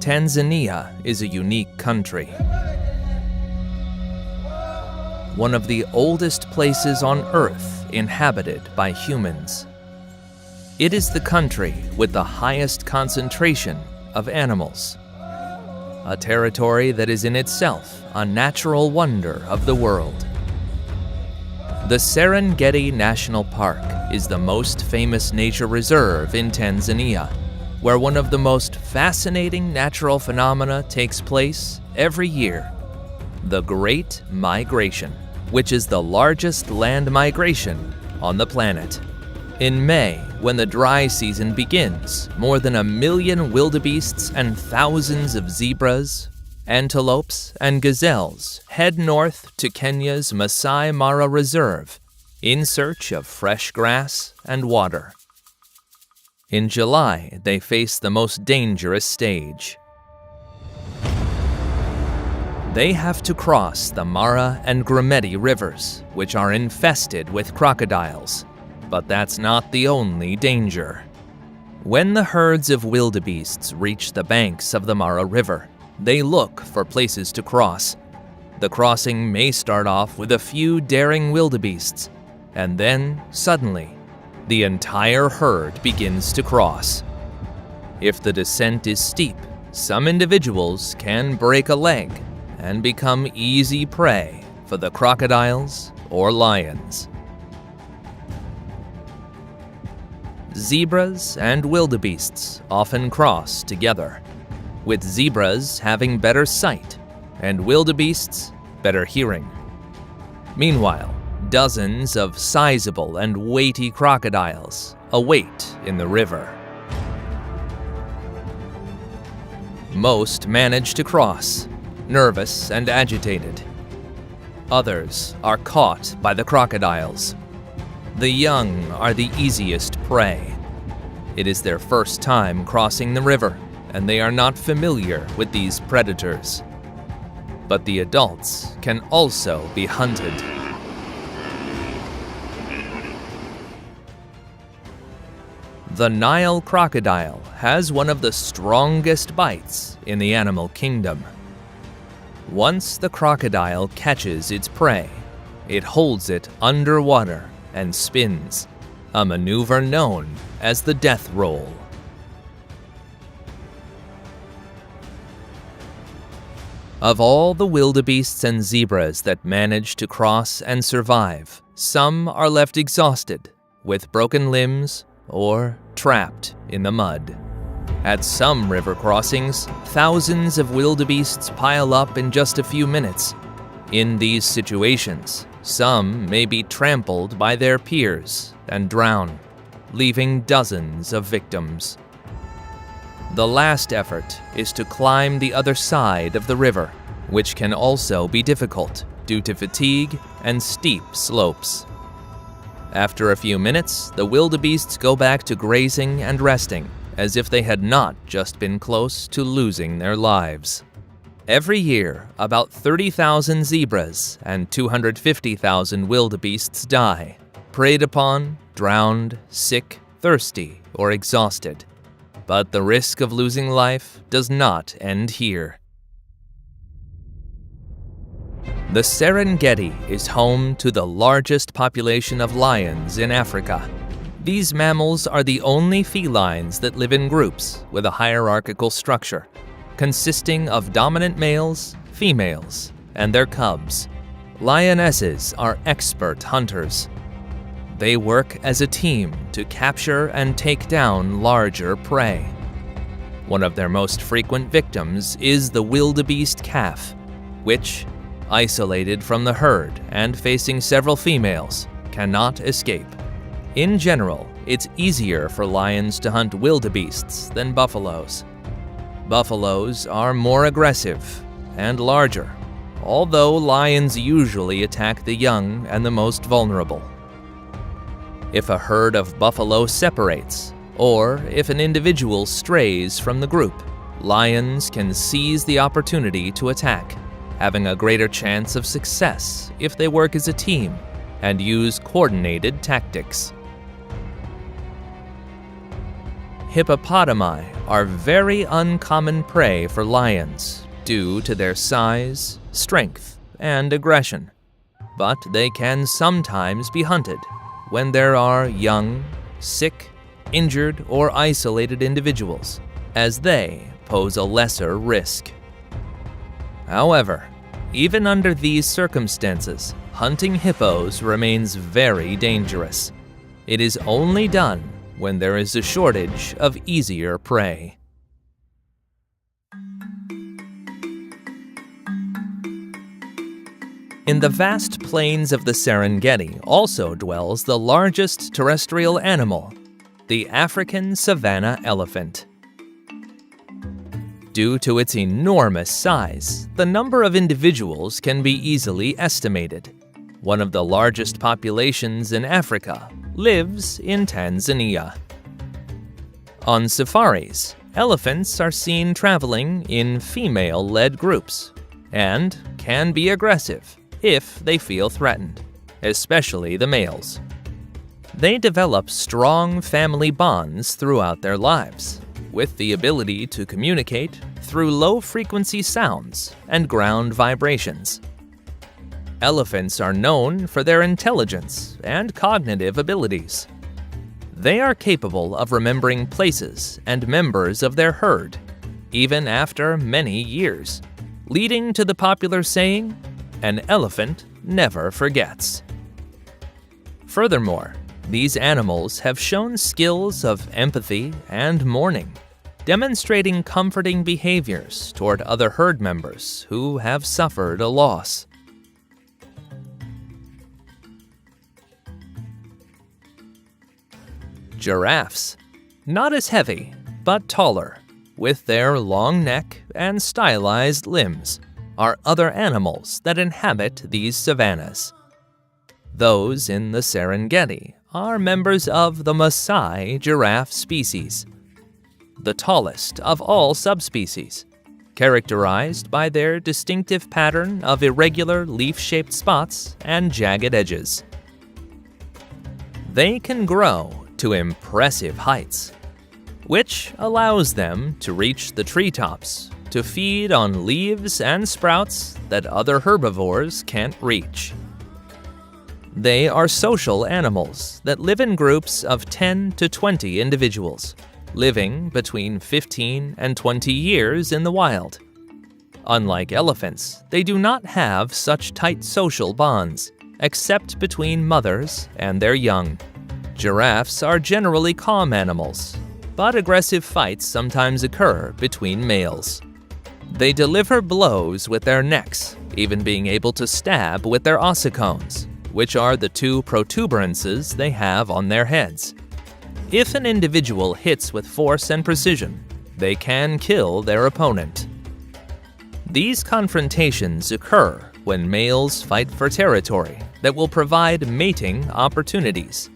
Tanzania is a unique country. One of the oldest places on Earth inhabited by humans. It is the country with the highest concentration of animals. A territory that is in itself a natural wonder of the world. The Serengeti National Park is the most famous nature reserve in Tanzania, where one of the most fascinating natural phenomena takes place every year: the Great Migration, which is the largest land migration on the planet. In May, when the dry season begins, more than 1 million wildebeests and thousands of zebras, antelopes, and gazelles head north to Kenya's Masai Mara Reserve in search of fresh grass and water. In July, they face the most dangerous stage. They have to cross the Mara and Grumeti rivers, which are infested with crocodiles. But that's not the only danger. When the herds of wildebeests reach the banks of the Mara River, they look for places to cross. The crossing may start off with a few daring wildebeests, and then, suddenly, the entire herd begins to cross. If the descent is steep, some individuals can break a leg and become easy prey for the crocodiles or lions. Zebras and wildebeests often cross together, with zebras having better sight and wildebeests better hearing. Meanwhile, dozens of sizable and weighty crocodiles await in the river. Most manage to cross, nervous and agitated. Others are caught by the crocodiles. The young are the easiest prey. It is their first time crossing the river, and they are not familiar with these predators. But the adults can also be hunted. The Nile crocodile has one of the strongest bites in the animal kingdom. Once the crocodile catches its prey, it holds it underwater and spins, a maneuver known as the death roll. Of all the wildebeests and zebras that manage to cross and survive, some are left exhausted, with broken limbs, or trapped in the mud. At some river crossings, thousands of wildebeests pile up in just a few minutes. In these situations, some may be trampled by their peers and drown, leaving dozens of victims. The last effort is to climb the other side of the river, which can also be difficult due to fatigue and steep slopes. After a few minutes, the wildebeests go back to grazing and resting, as if they had not just been close to losing their lives. Every year, about 30,000 zebras and 250,000 wildebeests die, preyed upon, drowned, sick, thirsty, or exhausted. But the risk of losing life does not end here. The Serengeti is home to the largest population of lions in Africa. These mammals are the only felines that live in groups with a hierarchical structure, consisting of dominant males, females, and their cubs. Lionesses are expert hunters. They work as a team to capture and take down larger prey. One of their most frequent victims is the wildebeest calf, which, isolated from the herd and facing several females, cannot escape. In general, it's easier for lions to hunt wildebeests than buffaloes. Buffaloes are more aggressive and larger, although lions usually attack the young and the most vulnerable. If a herd of buffalo separates, or if an individual strays from the group, lions can seize the opportunity to attack, having a greater chance of success if they work as a team and use coordinated tactics. Hippopotami are very uncommon prey for lions due to their size, strength, and aggression, but they can sometimes be hunted when there are young, sick, injured, or isolated individuals, as they pose a lesser risk. However, even under these circumstances, hunting hippos remains very dangerous. It is only done when there is a shortage of easier prey. In the vast plains of the Serengeti also dwells the largest terrestrial animal, the African savanna elephant. Due to its enormous size, the number of individuals can be easily estimated. One of the largest populations in Africa lives in Tanzania. On safaris, elephants are seen traveling in female-led groups and can be aggressive if they feel threatened, especially the males. They develop strong family bonds throughout their lives, with the ability to communicate through low-frequency sounds and ground vibrations. Elephants are known for their intelligence and cognitive abilities. They are capable of remembering places and members of their herd, even after many years, leading to the popular saying, "An elephant never forgets." Furthermore, these animals have shown skills of empathy and mourning, demonstrating comforting behaviors toward other herd members who have suffered a loss. Giraffes, not as heavy, but taller, with their long neck and stylized limbs, are other animals that inhabit these savannas. Those in the Serengeti are members of the Maasai giraffe species, the tallest of all subspecies, characterized by their distinctive pattern of irregular leaf-shaped spots and jagged edges. They can grow to impressive heights, which allows them to reach the treetops to feed on leaves and sprouts that other herbivores can't reach. They are social animals that live in groups of 10 to 20 individuals, living between 15 and 20 years in the wild. Unlike elephants, they do not have such tight social bonds, except between mothers and their young. Giraffes are generally calm animals, but aggressive fights sometimes occur between males. They deliver blows with their necks, even being able to stab with their ossicones, which are the two protuberances they have on their heads. If an individual hits with force and precision, they can kill their opponent. These confrontations occur when males fight for territory that will provide mating opportunities.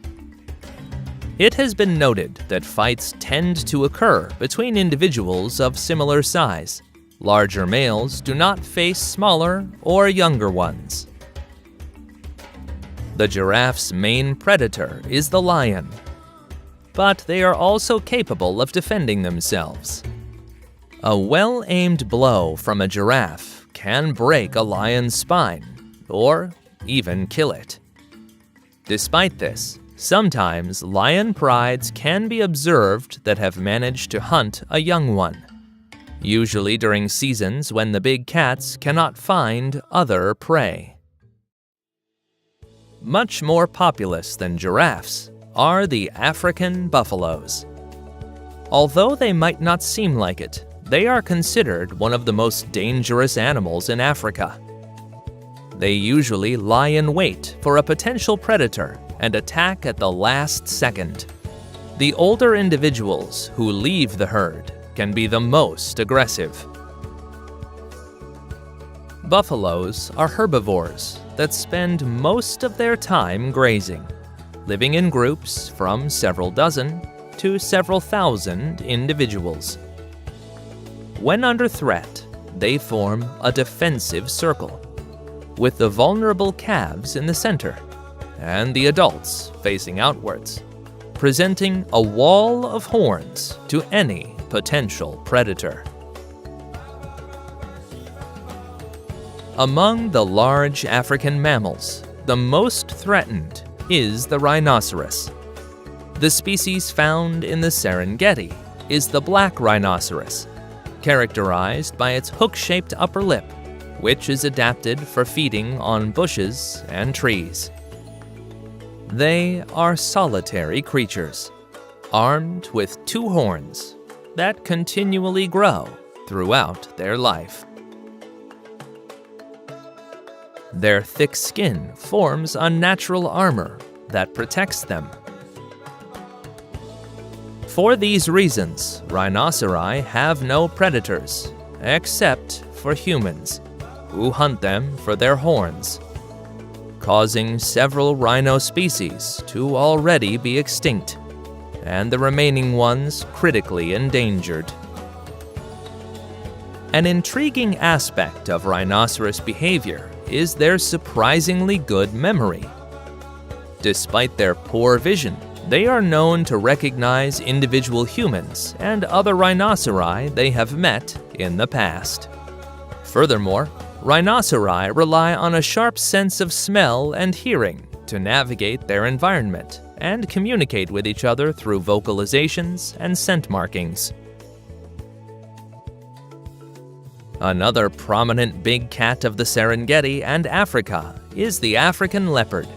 It has been noted that fights tend to occur between individuals of similar size. Larger males do not face smaller or younger ones. The giraffe's main predator is the lion, but they are also capable of defending themselves. A well-aimed blow from a giraffe can break a lion's spine, or even kill it. Despite this, sometimes lion prides can be observed that have managed to hunt a young one, usually during seasons when the big cats cannot find other prey. Much more populous than giraffes are the African buffaloes. Although they might not seem like it, they are considered one of the most dangerous animals in Africa. They usually lie in wait for a potential predator and attack at the last second. The older individuals who leave the herd can be the most aggressive. Buffaloes are herbivores that spend most of their time grazing, living in groups from several dozen to several thousand individuals. When under threat, they form a defensive circle, with the vulnerable calves in the center and the adults facing outwards, presenting a wall of horns to any potential predator. Among the large African mammals, the most threatened is the rhinoceros. The species found in the Serengeti is the black rhinoceros, characterized by its hook-shaped upper lip, which is adapted for feeding on bushes and trees. They are solitary creatures, armed with 2 horns that continually grow throughout their life. Their thick skin forms a natural armor that protects them. For these reasons, rhinoceri have no predators, except for humans, who hunt them for their horns, causing several rhino species to already be extinct, and the remaining ones critically endangered. An intriguing aspect of rhinoceros behavior is their surprisingly good memory. Despite their poor vision, they are known to recognize individual humans and other rhinoceri they have met in the past. Furthermore, rhinoceri rely on a sharp sense of smell and hearing to navigate their environment and communicate with each other through vocalizations and scent markings. Another prominent big cat of the Serengeti and Africa is the African leopard,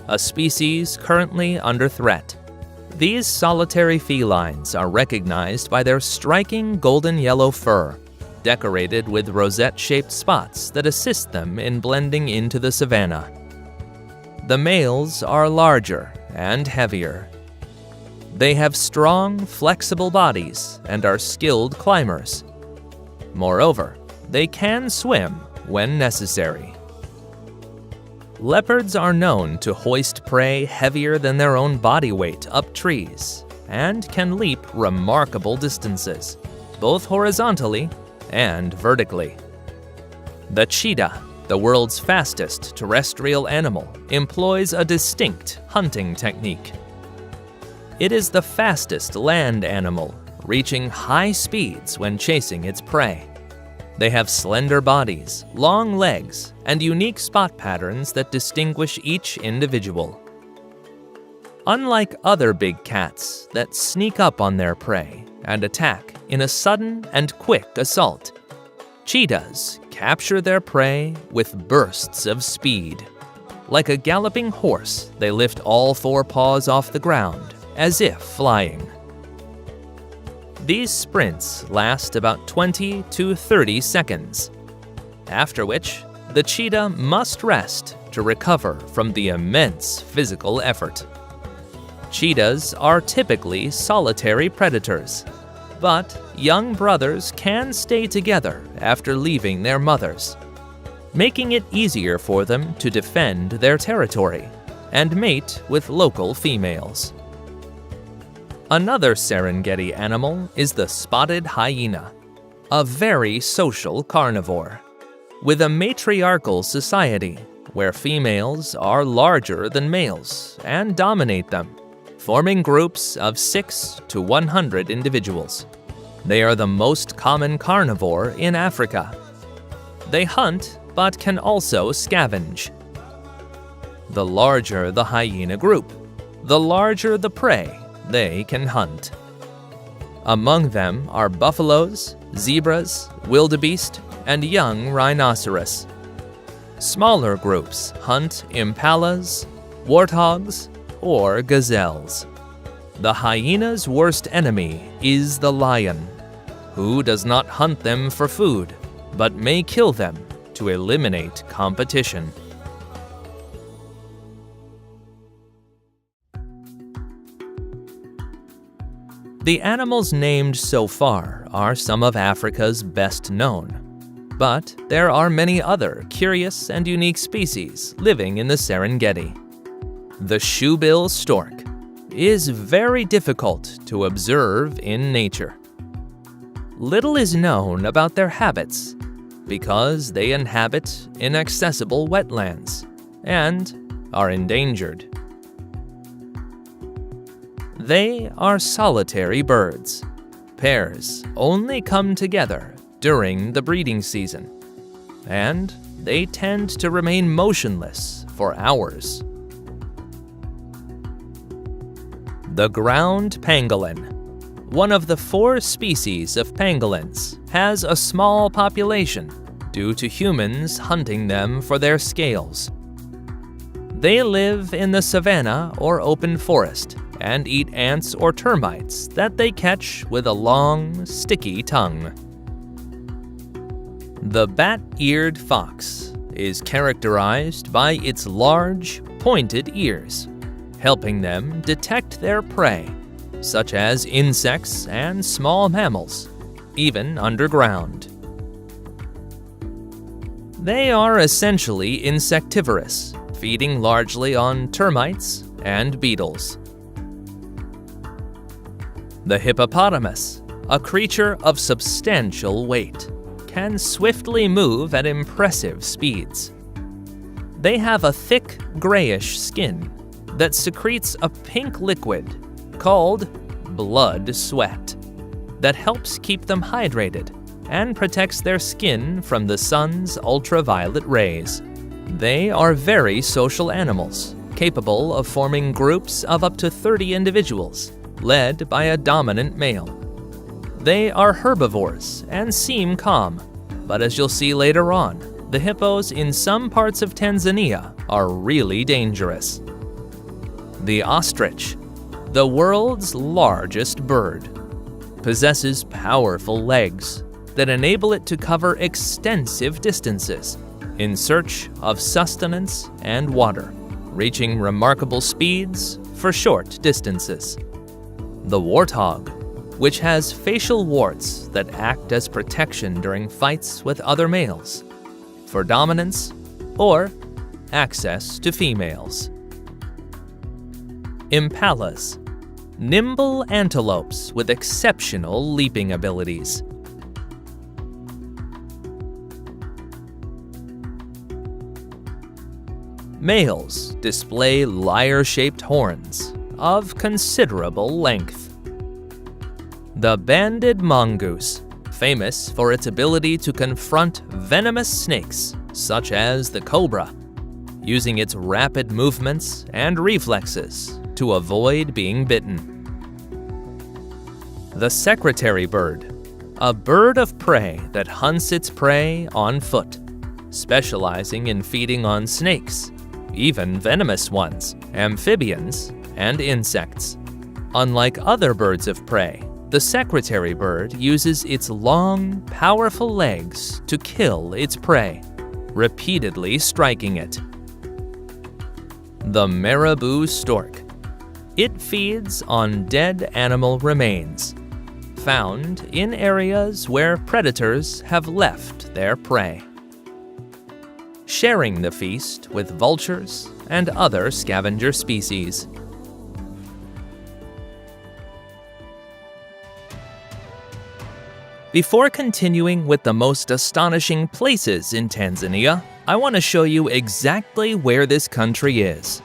a species currently under threat. These solitary felines are recognized by their striking golden yellow fur, decorated with rosette-shaped spots that assist them in blending into the savanna. The males are larger and heavier. They have strong, flexible bodies and are skilled climbers. Moreover, they can swim when necessary. Leopards are known to hoist prey heavier than their own body weight up trees and can leap remarkable distances, both horizontally and vertically. The cheetah, the world's fastest terrestrial animal, employs a distinct hunting technique. It is the fastest land animal, reaching high speeds when chasing its prey. They have slender bodies, long legs, and unique spot patterns that distinguish each individual. Unlike other big cats that sneak up on their prey and attack in a sudden and quick assault, cheetahs capture their prey with bursts of speed. Like a galloping horse, they lift all 4 paws off the ground, as if flying. These sprints last about 20 to 30 seconds, after which the cheetah must rest to recover from the immense physical effort. Cheetahs are typically solitary predators, but young brothers can stay together after leaving their mothers, making it easier for them to defend their territory and mate with local females. Another Serengeti animal is the spotted hyena, a very social carnivore, with a matriarchal society where females are larger than males and dominate them, forming groups of 6 to 100 individuals. They are the most common carnivore in Africa. They hunt but can also scavenge. The larger the hyena group, the larger the prey they can hunt. Among them are buffaloes, zebras, wildebeest, and young rhinoceros. Smaller groups hunt impalas, warthogs, or gazelles. The hyena's worst enemy is the lion, who does not hunt them for food, but may kill them to eliminate competition. The animals named so far are some of Africa's best known, but there are many other curious and unique species living in the Serengeti. The shoebill stork is very difficult to observe in nature. Little is known about their habits because they inhabit inaccessible wetlands and are endangered. They are solitary birds. Pairs only come together during the breeding season, and they tend to remain motionless for hours. The ground pangolin, one of the 4 species of pangolins, has a small population due to humans hunting them for their scales. They live in the savanna or open forest and eat ants or termites that they catch with a long, sticky tongue. The bat-eared fox is characterized by its large, pointed ears, helping them detect their prey, such as insects and small mammals, even underground. They are essentially insectivorous, feeding largely on termites and beetles. The hippopotamus, a creature of substantial weight, can swiftly move at impressive speeds. They have a thick, grayish skin that secretes a pink liquid called blood sweat that helps keep them hydrated and protects their skin from the sun's ultraviolet rays. They are very social animals, capable of forming groups of up to 30 individuals, led by a dominant male. They are herbivores and seem calm, but as you'll see later on, the hippos in some parts of Tanzania are really dangerous. The ostrich, the world's largest bird, possesses powerful legs that enable it to cover extensive distances in search of sustenance and water, reaching remarkable speeds for short distances. The warthog, which has facial warts that act as protection during fights with other males, for dominance or access to females. Impalas, nimble antelopes with exceptional leaping abilities. Males display lyre-shaped horns of considerable length. The banded mongoose, famous for its ability to confront venomous snakes such as the cobra, using its rapid movements and reflexes to avoid being bitten. The secretary bird, a bird of prey that hunts its prey on foot, specializing in feeding on snakes, even venomous ones, amphibians, and insects. Unlike other birds of prey, the secretary bird uses its long, powerful legs to kill its prey, repeatedly striking it. The marabou stork. It feeds on dead animal remains, found in areas where predators have left their prey, sharing the feast with vultures and other scavenger species. Before continuing with the most astonishing places in Tanzania, I want to show you exactly where this country is.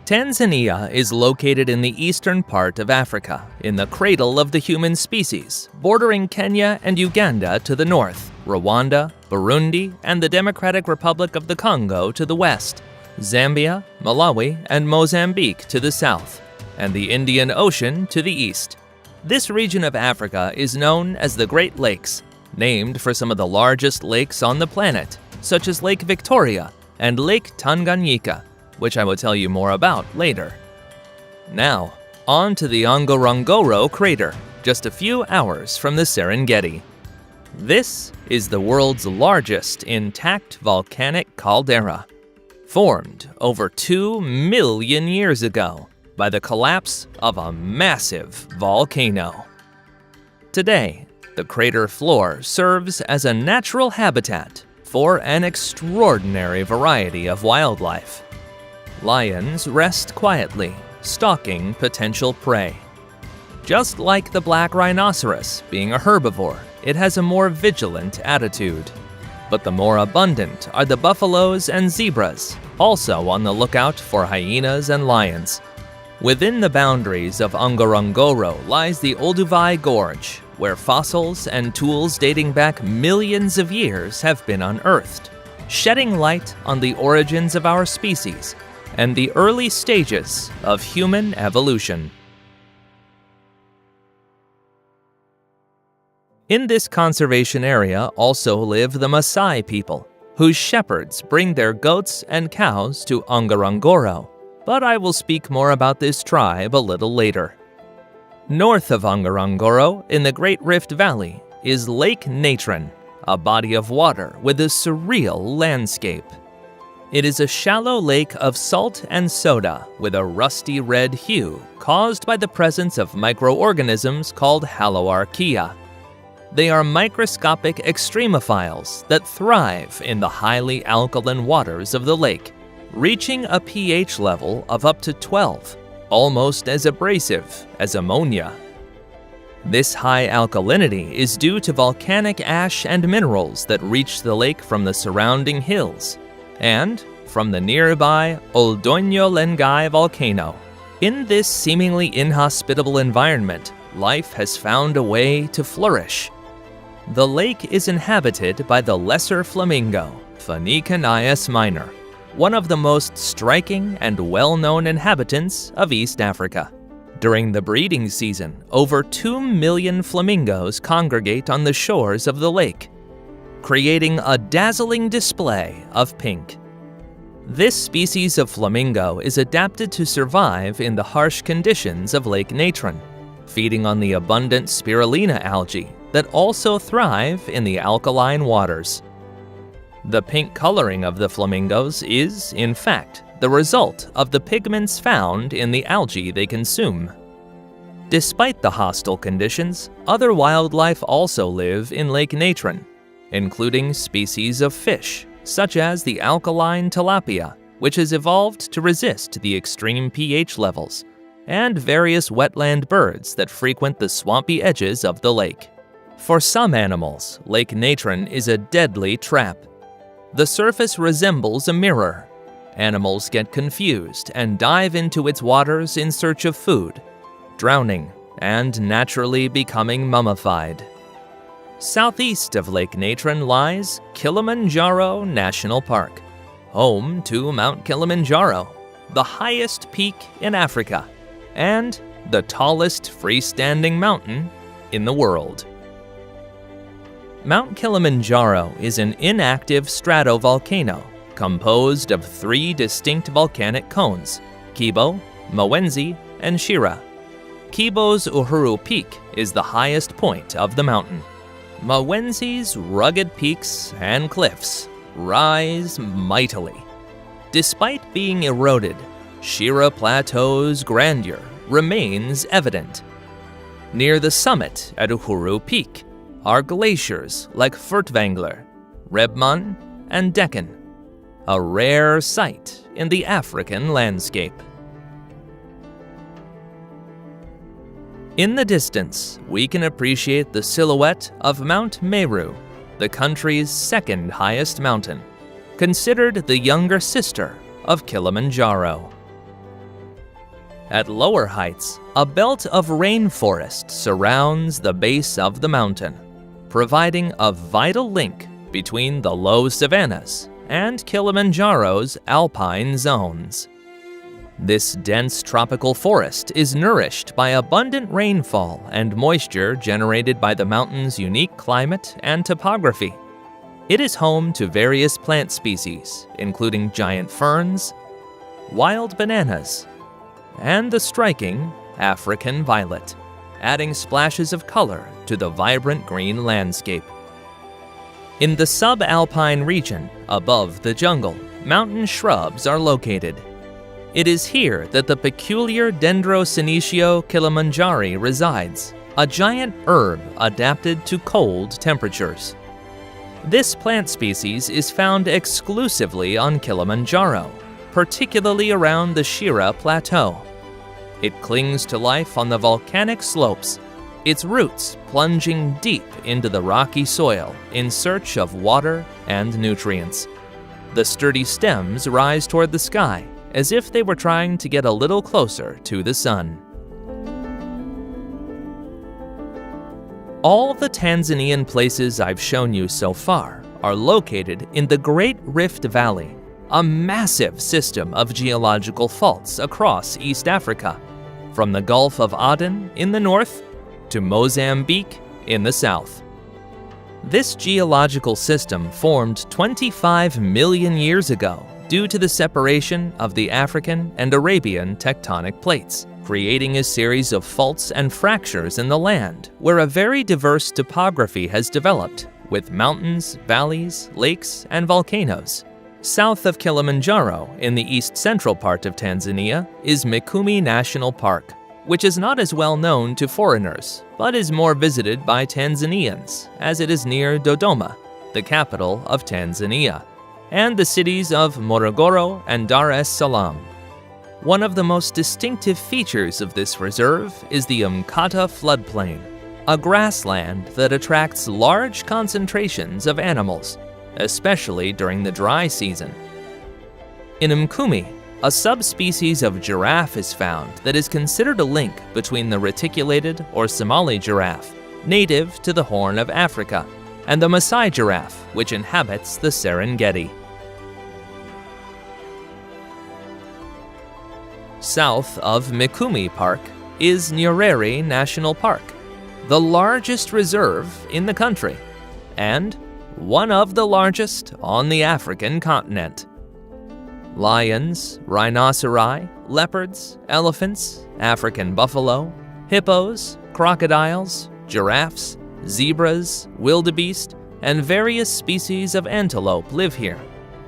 Tanzania is located in the eastern part of Africa, in the cradle of the human species, bordering Kenya and Uganda to the north, Rwanda, Burundi, and the Democratic Republic of the Congo to the west, Zambia, Malawi, and Mozambique to the south, and the Indian Ocean to the east. This region of Africa is known as the Great Lakes, named for some of the largest lakes on the planet, such as Lake Victoria and Lake Tanganyika, which I will tell you more about later. Now, on to the Ngorongoro crater, just a few hours from the Serengeti. This is the world's largest intact volcanic caldera, formed over 2 million years ago by the collapse of a massive volcano. Today, the crater floor serves as a natural habitat for an extraordinary variety of wildlife. Lions rest quietly, stalking potential prey. Just like the black rhinoceros being a herbivore, it has a more vigilant attitude. But the more abundant are the buffaloes and zebras, also on the lookout for hyenas and lions. Within the boundaries of Ngorongoro lies the Olduvai Gorge, where fossils and tools dating back millions of years have been unearthed, shedding light on the origins of our species and the early stages of human evolution. In this conservation area also live the Maasai people, whose shepherds bring their goats and cows to Ngorongoro, but I will speak more about this tribe a little later. North of Ngorongoro, in the Great Rift Valley, is Lake Natron, a body of water with a surreal landscape. It is a shallow lake of salt and soda with a rusty red hue caused by the presence of microorganisms called Haloarchaea. They are microscopic extremophiles that thrive in the highly alkaline waters of the lake, reaching a pH level of up to 12. Almost as abrasive as ammonia. This high alkalinity is due to volcanic ash and minerals that reach the lake from the surrounding hills and from the nearby Oldoño Lengai volcano. In this seemingly inhospitable environment, life has found a way to flourish. The lake is inhabited by the lesser flamingo, Phoenicanias minor, one of the most striking and well-known inhabitants of East Africa. During the breeding season, over 2 million flamingos congregate on the shores of the lake, creating a dazzling display of pink. This species of flamingo is adapted to survive in the harsh conditions of Lake Natron, feeding on the abundant spirulina algae that also thrive in the alkaline waters. The pink coloring of the flamingos is, in fact, the result of the pigments found in the algae they consume. Despite the hostile conditions, other wildlife also live in Lake Natron, including species of fish, such as the alkaline tilapia, which has evolved to resist the extreme pH levels, and various wetland birds that frequent the swampy edges of the lake. For some animals, Lake Natron is a deadly trap. The surface resembles a mirror. Animals get confused and dive into its waters in search of food, drowning and naturally becoming mummified. Southeast of Lake Natron lies Kilimanjaro National Park, home to Mount Kilimanjaro, the highest peak in Africa, and the tallest freestanding mountain in the world. Mount Kilimanjaro is an inactive stratovolcano composed of 3 distinct volcanic cones, Kibo, Mawenzi, and Shira. Kibo's Uhuru Peak is the highest point of the mountain. Mawenzi's rugged peaks and cliffs rise mightily. Despite being eroded, Shira Plateau's grandeur remains evident. Near the summit at Uhuru Peak are glaciers like Furtwängler, Rebmann, and Deccan, a rare sight in the African landscape. In the distance, we can appreciate the silhouette of Mount Meru, the country's second highest mountain, considered the younger sister of Kilimanjaro. At lower heights, a belt of rainforest surrounds the base of the mountain, providing a vital link between the low savannas and Kilimanjaro's alpine zones. This dense tropical forest is nourished by abundant rainfall and moisture generated by the mountain's unique climate and topography. It is home to various plant species, including giant ferns, wild bananas, and the striking African violet, adding splashes of color to the vibrant green landscape. In the subalpine region, above the jungle, mountain shrubs are located. It is here that the peculiar Dendrosenecio kilimanjari resides, a giant herb adapted to cold temperatures. This plant species is found exclusively on Kilimanjaro, particularly around the Shira Plateau. It clings to life on the volcanic slopes, its roots plunging deep into the rocky soil in search of water and nutrients. The sturdy stems rise toward the sky as if they were trying to get a little closer to the sun. All the Tanzanian places I've shown you so far are located in the Great Rift Valley, a massive system of geological faults across East Africa, from the Gulf of Aden in the north to Mozambique in the south. This geological system formed 25 million years ago due to the separation of the African and Arabian tectonic plates, creating a series of faults and fractures in the land where a very diverse topography has developed, with mountains, valleys, lakes, and volcanoes. South of Kilimanjaro, in the east-central part of Tanzania, is Mikumi National Park, which is not as well known to foreigners, but is more visited by Tanzanians, as it is near Dodoma, the capital of Tanzania, and the cities of Morogoro and Dar es Salaam. One of the most distinctive features of this reserve is the Mkata floodplain, a grassland that attracts large concentrations of animals, especially during the dry season. In Mkumi, a subspecies of giraffe is found that is considered a link between the reticulated or Somali giraffe, native to the Horn of Africa, and the Maasai giraffe, which inhabits the Serengeti. South of Mikumi Park is Nyerere National Park, the largest reserve in the country, and one of the largest on the African continent. Lions, rhinoceri, leopards, elephants, African buffalo, hippos, crocodiles, giraffes, zebras, wildebeest, and various species of antelope live here.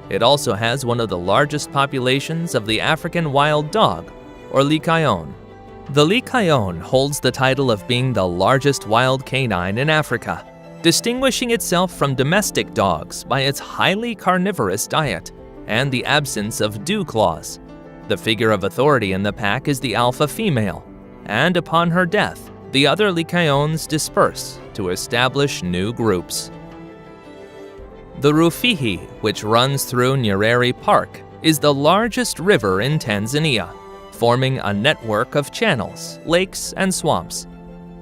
It also has one of the largest populations of the African wild dog, or lycaon. The lycaon holds the title of being the largest wild canine in Africa, distinguishing itself from domestic dogs by its highly carnivorous diet and the absence of dew claws. The figure of authority in the pack is the alpha female, and upon her death, the other lycaons disperse to establish new groups. The Rufiji, which runs through Nyerere Park, is the largest river in Tanzania, forming a network of channels, lakes, and swamps.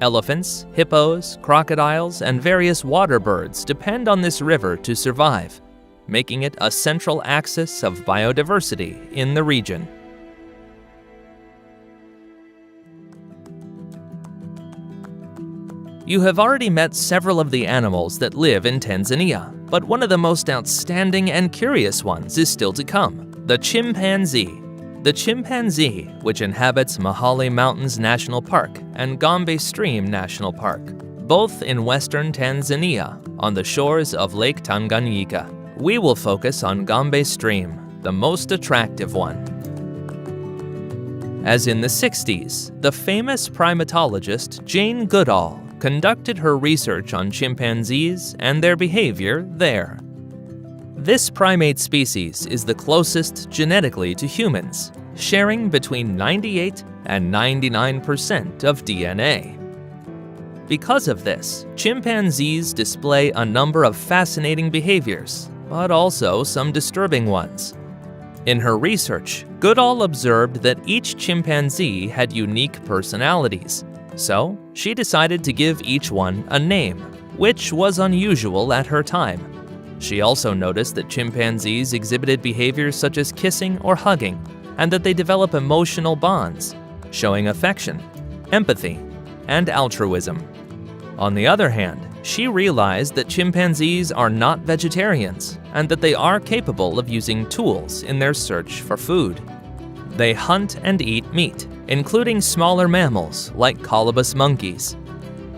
Elephants, hippos, crocodiles, and various water birds depend on this river to survive, making it a central axis of biodiversity in the region. You have already met several of the animals that live in Tanzania, but one of the most outstanding and curious ones is still to come: the chimpanzee. The chimpanzee, which inhabits Mahale Mountains National Park and Gombe Stream National Park, both in western Tanzania on the shores of Lake Tanganyika. We will focus on Gombe Stream, the most attractive one. As in the 60s, the famous primatologist Jane Goodall conducted her research on chimpanzees and their behavior there. This primate species is the closest genetically to humans, sharing between 98 and 99% of DNA. Because of this, chimpanzees display a number of fascinating behaviors, but also some disturbing ones. In her research, Goodall observed that each chimpanzee had unique personalities, so she decided to give each one a name, which was unusual at her time. She also noticed that chimpanzees exhibited behaviors such as kissing or hugging, and that they develop emotional bonds, showing affection, empathy, and altruism. On the other hand, she realized that chimpanzees are not vegetarians and that they are capable of using tools in their search for food. They hunt and eat meat, including smaller mammals like colobus monkeys.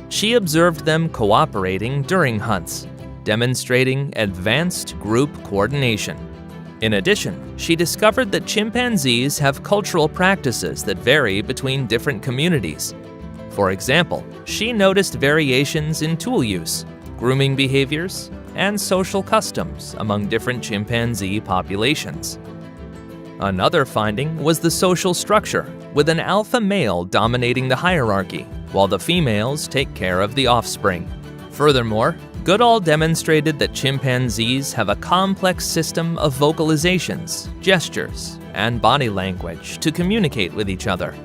She observed them cooperating during hunts, demonstrating advanced group coordination. In addition, she discovered that chimpanzees have cultural practices that vary between different communities. For example, she noticed variations in tool use, grooming behaviors, and social customs among different chimpanzee populations. Another finding was the social structure, with an alpha male dominating the hierarchy, while the females take care of the offspring. Furthermore, Goodall demonstrated that chimpanzees have a complex system of vocalizations, gestures, and body language to communicate with each other.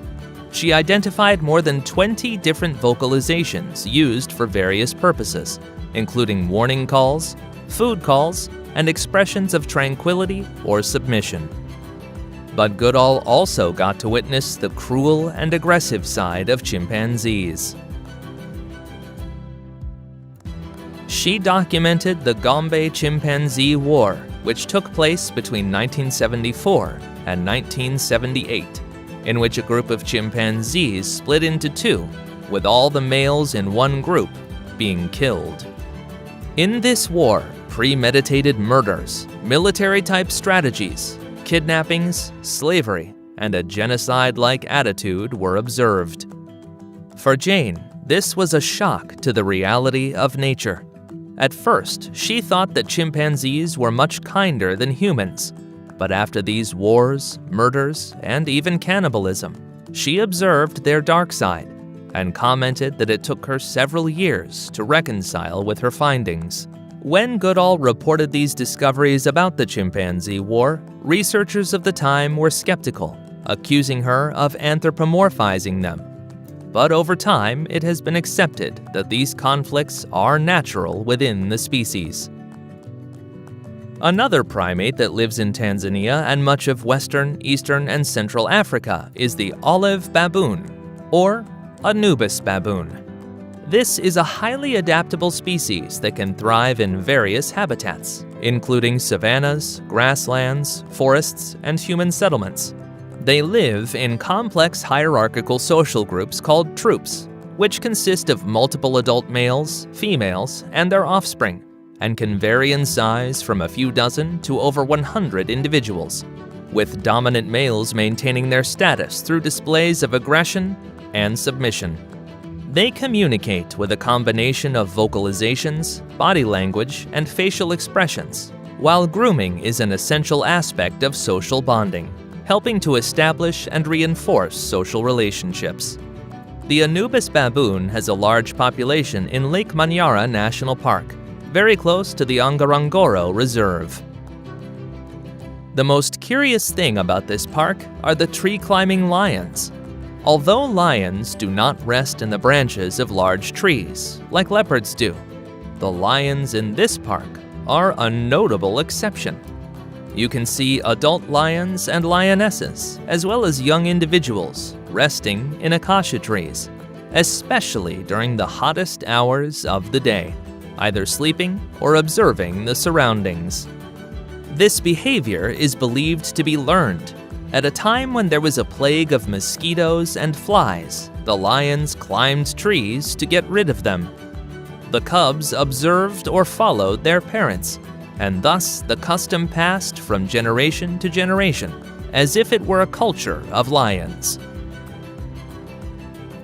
She identified more than 20 different vocalizations used for various purposes, including warning calls, food calls, and expressions of tranquility or submission. But Goodall also got to witness the cruel and aggressive side of chimpanzees. She documented the Gombe Chimpanzee War, which took place between 1974 and 1978, in which a group of chimpanzees split into two, with all the males in one group being killed. In this war, premeditated murders, military-type strategies, kidnappings, slavery, and a genocide-like attitude were observed. For Jane, this was a shock to the reality of nature. At first, she thought that chimpanzees were much kinder than humans, but after these wars, murders, and even cannibalism, she observed their dark side and commented that it took her several years to reconcile with her findings. When Goodall reported these discoveries about the chimpanzee war, researchers of the time were skeptical, accusing her of anthropomorphizing them. But over time, it has been accepted that these conflicts are natural within the species. Another primate that lives in Tanzania and much of Western, Eastern, and Central Africa is the olive baboon, or Anubis baboon. This is a highly adaptable species that can thrive in various habitats, including savannas, grasslands, forests, and human settlements. They live in complex hierarchical social groups called troops, which consist of multiple adult males, females, and their offspring, and can vary in size from a few dozen to over 100 individuals, with dominant males maintaining their status through displays of aggression and submission. They communicate with a combination of vocalizations, body language, and facial expressions, while grooming is an essential aspect of social bonding, helping to establish and reinforce social relationships. The Anubis baboon has a large population in Lake Manyara National Park, very close to the Ngorongoro Reserve. The most curious thing about this park are the tree-climbing lions. Although lions do not rest in the branches of large trees, like leopards do, the lions in this park are a notable exception. You can see adult lions and lionesses, as well as young individuals, resting in acacia trees, especially during the hottest hours of the day, either sleeping or observing the surroundings. This behavior is believed to be learned. At a time when there was a plague of mosquitoes and flies, the lions climbed trees to get rid of them. The cubs observed or followed their parents, and thus the custom passed from generation to generation, as if it were a culture of lions.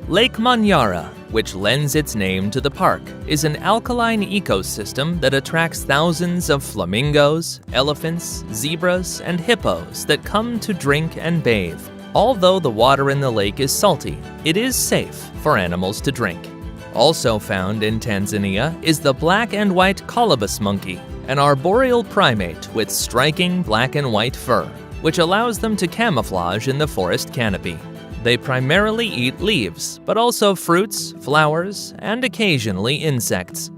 Lake Manyara, which lends its name to the park, is an alkaline ecosystem that attracts thousands of flamingos, elephants, zebras, and hippos that come to drink and bathe. Although the water in the lake is salty, it is safe for animals to drink. Also found in Tanzania is the black and white colobus monkey, an arboreal primate with striking black and white fur, which allows them to camouflage in the forest canopy. They primarily eat leaves, but also fruits, flowers, and occasionally insects.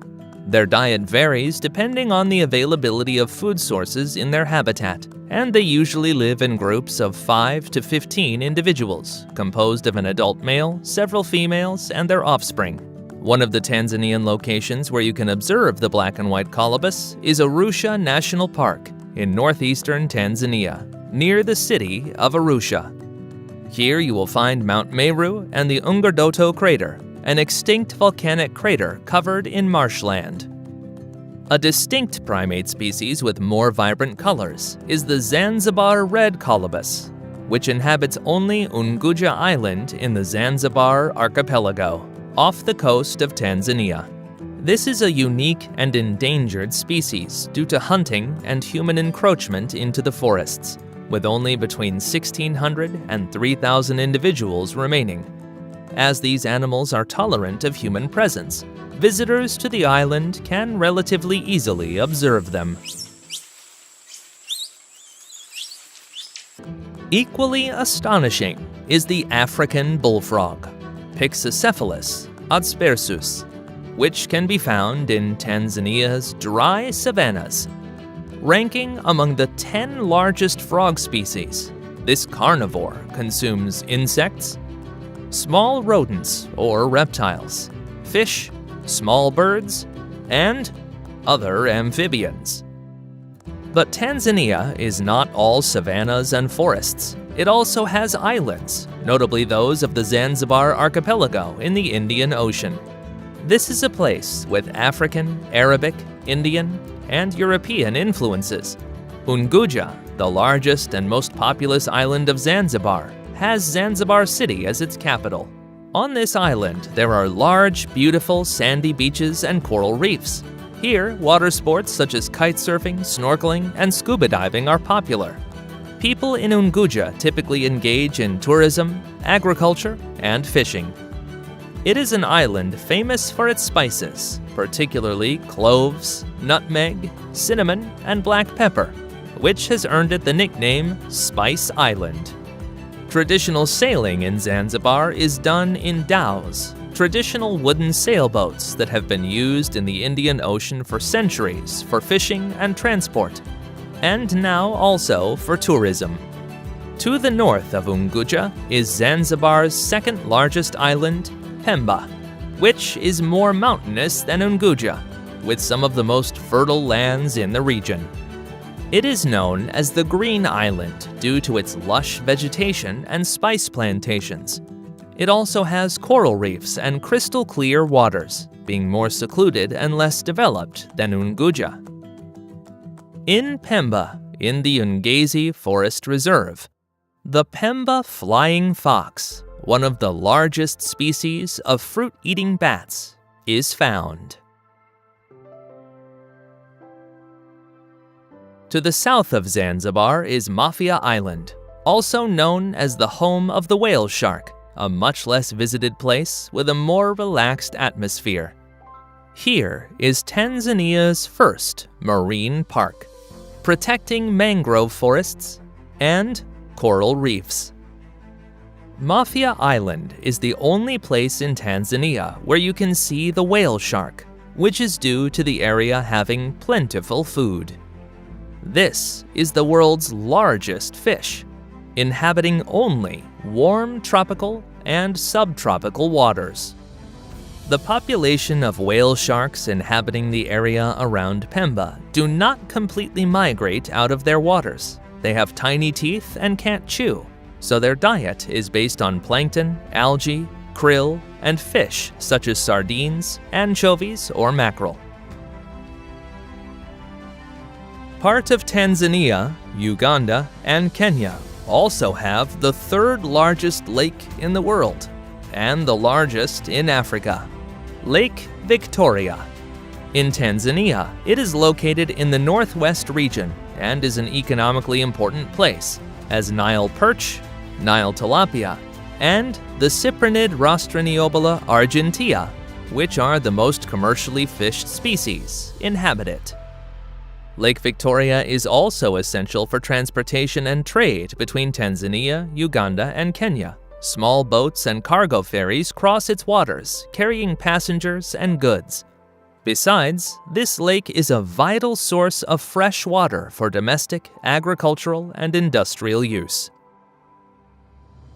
Their diet varies depending on the availability of food sources in their habitat, and they usually live in groups of 5 to 15 individuals, composed of an adult male, several females, and their offspring. One of the Tanzanian locations where you can observe the black and white colobus is Arusha National Park in northeastern Tanzania, near the city of Arusha. Here you will find Mount Meru and the Ngurdoto crater, an extinct volcanic crater covered in marshland. A distinct primate species with more vibrant colors is the Zanzibar red colobus, which inhabits only Unguja Island in the Zanzibar archipelago, off the coast of Tanzania. This is a unique and endangered species due to hunting and human encroachment into the forests, with only between 1,600 and 3,000 individuals remaining. As these animals are tolerant of human presence, visitors to the island can relatively easily observe them. Equally astonishing is the African bullfrog, Pyxicephalus adspersus, which can be found in Tanzania's dry savannas. Ranking among the 10 largest frog species, this carnivore consumes insects, small rodents or reptiles, fish, small birds, and other amphibians. But Tanzania is not all savannas and forests. It also has islands, notably those of the Zanzibar archipelago in the Indian Ocean. This is a place with African, Arabic, Indian, and European influences. Unguja, the largest and most populous island of Zanzibar, has Zanzibar City as its capital. On this island, there are large, beautiful sandy beaches and coral reefs. Here, water sports such as kite surfing, snorkeling, and scuba diving are popular. People in Unguja typically engage in tourism, agriculture, and fishing. It is an island famous for its spices, particularly cloves, nutmeg, cinnamon, and black pepper, which has earned it the nickname Spice Island. Traditional sailing in Zanzibar is done in dhows, traditional wooden sailboats that have been used in the Indian Ocean for centuries for fishing and transport, and now also for tourism. To the north of Unguja is Zanzibar's second largest island, Pemba, which is more mountainous than Unguja, with some of the most fertile lands in the region. It is known as the Green Island due to its lush vegetation and spice plantations. It also has coral reefs and crystal clear waters, being more secluded and less developed than Unguja. In Pemba, in the Ungezi Forest Reserve, the Pemba flying fox, one of the largest species of fruit-eating bats, is found. To the south of Zanzibar is Mafia Island, also known as the home of the whale shark, a much less visited place with a more relaxed atmosphere. Here is Tanzania's first marine park, protecting mangrove forests and coral reefs. Mafia Island is the only place in Tanzania where you can see the whale shark, which is due to the area having plentiful food. This is the world's largest fish, inhabiting only warm tropical and subtropical waters. The population of whale sharks inhabiting the area around Pemba do not completely migrate out of their waters. They have tiny teeth and can't chew, so their diet is based on plankton, algae, krill, and fish such as sardines, anchovies, or mackerel. Part of Tanzania, Uganda, and Kenya also have the third largest lake in the world, and the largest in Africa, Lake Victoria. In Tanzania, it is located in the northwest region and is an economically important place, as Nile perch, Nile tilapia, and the Cyprinid Rostraniobola argentea, which are the most commercially fished species, inhabit it. Lake Victoria is also essential for transportation and trade between Tanzania, Uganda, and Kenya. Small boats and cargo ferries cross its waters, carrying passengers and goods. Besides, this lake is a vital source of fresh water for domestic, agricultural, and industrial use.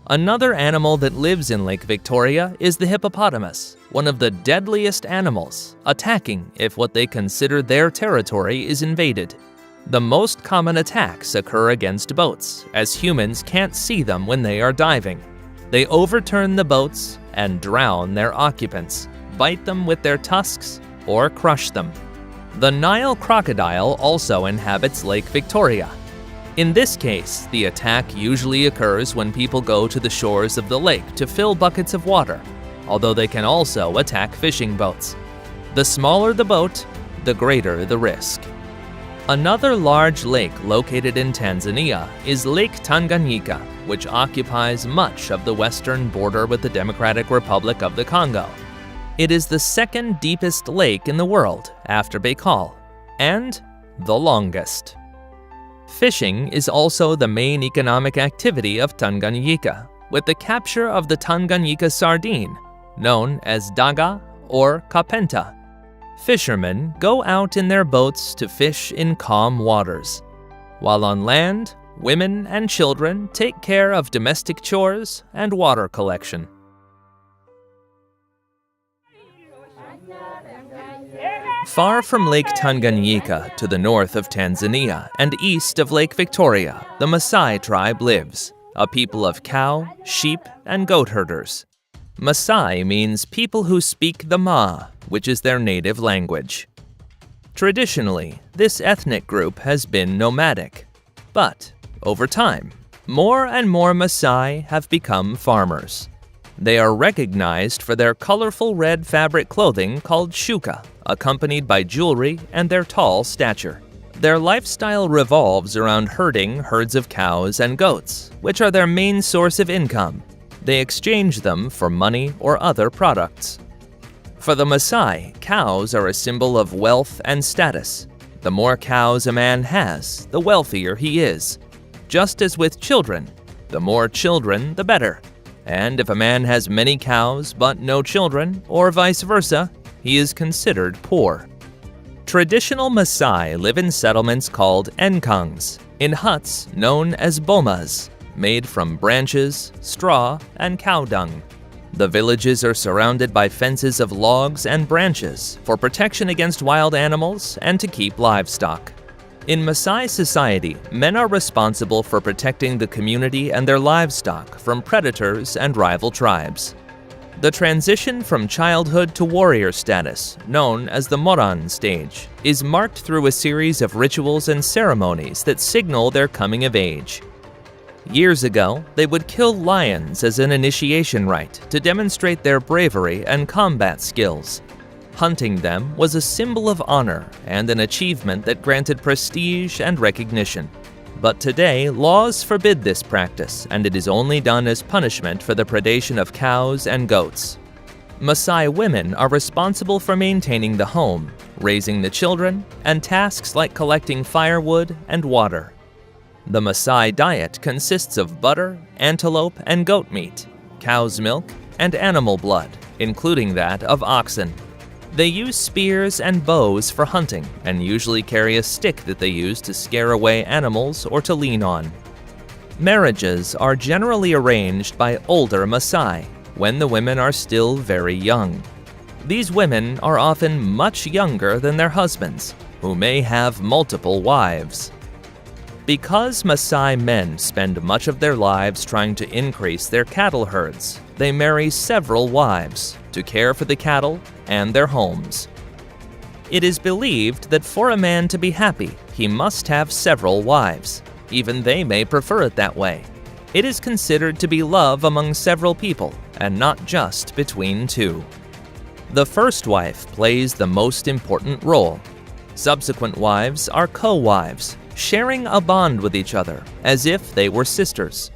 Another animal that lives in Lake Victoria is the hippopotamus, one of the deadliest animals, attacking if what they consider their territory is invaded. The most common attacks occur against boats, as humans can't see them when they are diving. They overturn the boats and drown their occupants, bite them with their tusks, or crush them. The Nile crocodile also inhabits Lake Victoria. In this case, the attack usually occurs when people go to the shores of the lake to fill buckets of water, although they can also attack fishing boats. The smaller the boat, the greater the risk. Another large lake located in Tanzania is Lake Tanganyika, which occupies much of the western border with the Democratic Republic of the Congo. It is the second deepest lake in the world after Baikal, and the longest. Fishing is also the main economic activity of Tanganyika, with the capture of the Tanganyika sardine, known as daga or kapenta. Fishermen go out in their boats to fish in calm waters, while on land, women and children take care of domestic chores and water collection. Far from Lake Tanganyika to the north of Tanzania and east of Lake Victoria, the Maasai tribe lives, a people of cow, sheep, and goat herders. Maasai means people who speak the Ma, which is their native language. Traditionally, this ethnic group has been nomadic, but over time, more and more Maasai have become farmers. They are recognized for their colorful red fabric clothing called shuka, accompanied by jewelry and their tall stature. Their lifestyle revolves around herding herds of cows and goats, which are their main source of income. They exchange them for money or other products. For the Maasai, cows are a symbol of wealth and status. The more cows a man has, the wealthier he is. Just as with children, the more children, the better. And if a man has many cows but no children, or vice versa, he is considered poor. Traditional Maasai live in settlements called enkangs, in huts known as bomas, made from branches, straw, and cow dung. The villages are surrounded by fences of logs and branches for protection against wild animals and to keep livestock. In Maasai society, men are responsible for protecting the community and their livestock from predators and rival tribes. The transition from childhood to warrior status, known as the Moran stage, is marked through a series of rituals and ceremonies that signal their coming of age. Years ago, they would kill lions as an initiation rite to demonstrate their bravery and combat skills. Hunting them was a symbol of honor and an achievement that granted prestige and recognition. But today, laws forbid this practice, and it is only done as punishment for the predation of cows and goats. Maasai women are responsible for maintaining the home, raising the children, and tasks like collecting firewood and water. The Maasai diet consists of butter, antelope, and goat meat, cow's milk, and animal blood, including that of oxen. They use spears and bows for hunting and usually carry a stick that they use to scare away animals or to lean on. Marriages are generally arranged by older Maasai when the women are still very young. These women are often much younger than their husbands, who may have multiple wives. Because Maasai men spend much of their lives trying to increase their cattle herds, they marry several wives to care for the cattle and their homes. It is believed that for a man to be happy, he must have several wives. Even they may prefer it that way. It is considered to be love among several people and not just between two. The first wife plays the most important role. Subsequent wives are co-wives, sharing a bond with each other as if they were sisters.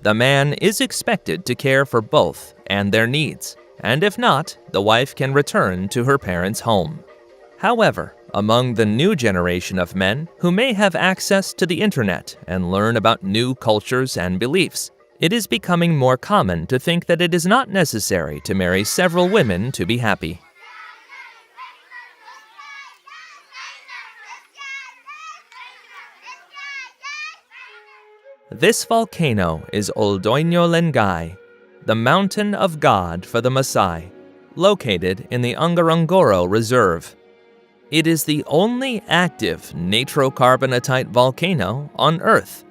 The man is expected to care for both and their needs, and if not, the wife can return to her parents' home. However, among the new generation of men who may have access to the internet and learn about new cultures and beliefs, it is becoming more common to think that it is not necessary to marry several women to be happy. This volcano is Oldoinyo Lengai, the Mountain of God for the Maasai, located in the Ngorongoro Reserve. It is the only active natrocarbonatite volcano on Earth,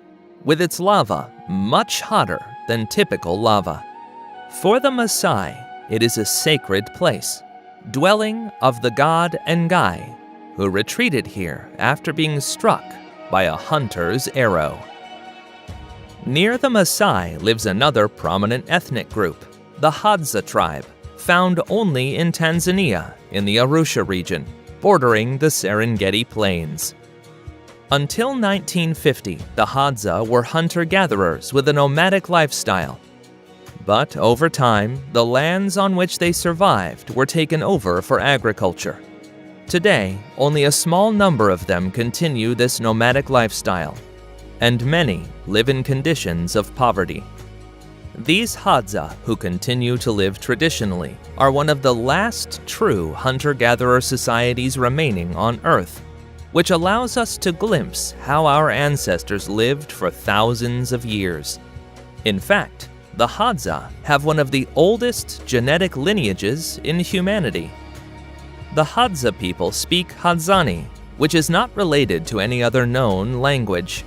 with its lava much hotter than typical lava. For the Maasai, it is a sacred place, dwelling of the god Ngai, who retreated here after being struck by a hunter's arrow. Near the Maasai lives another prominent ethnic group, the Hadza tribe, found only in Tanzania in the Arusha region, bordering the Serengeti Plains. Until 1950, the Hadza were hunter-gatherers with a nomadic lifestyle. But over time, the lands on which they survived were taken over for agriculture. Today, only a small number of them continue this nomadic lifestyle, and many live in conditions of poverty. These Hadza, who continue to live traditionally, are one of the last true hunter-gatherer societies remaining on Earth, which allows us to glimpse how our ancestors lived for thousands of years. In fact, the Hadza have one of the oldest genetic lineages in humanity. The Hadza people speak Hadzani, which is not related to any other known language.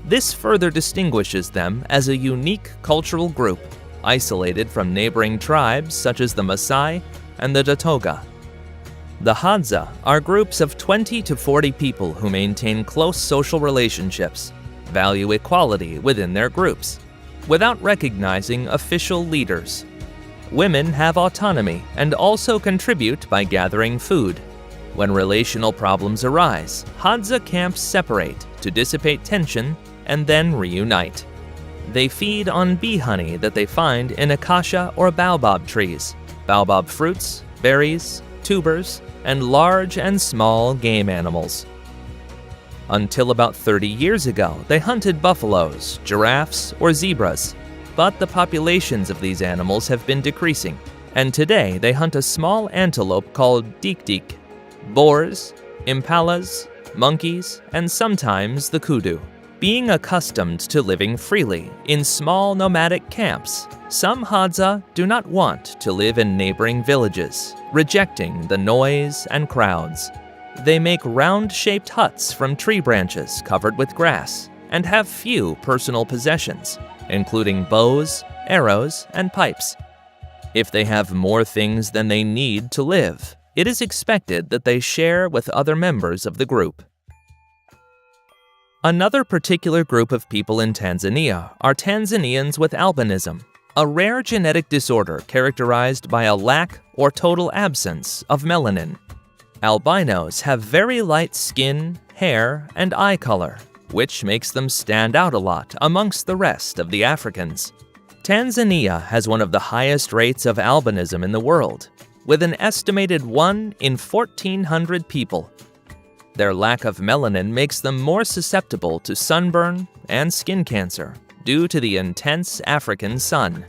This further distinguishes them as a unique cultural group, isolated from neighboring tribes such as the Maasai and the Datoga. The Hadza are groups of 20 to 40 people who maintain close social relationships, value equality within their groups, without recognizing official leaders. Women have autonomy and also contribute by gathering food. When relational problems arise, Hadza camps separate to dissipate tension and then reunite. They feed on bee honey that they find in acacia or baobab trees, baobab fruits, berries, tubers, and large and small game animals. Until about 30 years ago, they hunted buffaloes, giraffes, or zebras, but the populations of these animals have been decreasing, and today they hunt a small antelope called dik-dik, boars, impalas, monkeys, and sometimes the kudu. Being accustomed to living freely in small nomadic camps, some Hadza do not want to live in neighboring villages, rejecting the noise and crowds. They make round-shaped huts from tree branches covered with grass and have few personal possessions, including bows, arrows, and pipes. If they have more things than they need to live, it is expected that they share with other members of the group. Another particular group of people in Tanzania are Tanzanians with albinism, a rare genetic disorder characterized by a lack or total absence of melanin. Albinos have very light skin, hair, and eye color, which makes them stand out a lot amongst the rest of the Africans. Tanzania has one of the highest rates of albinism in the world, with an estimated 1 in 1,400 people. Their lack of melanin makes them more susceptible to sunburn and skin cancer due to the intense African sun.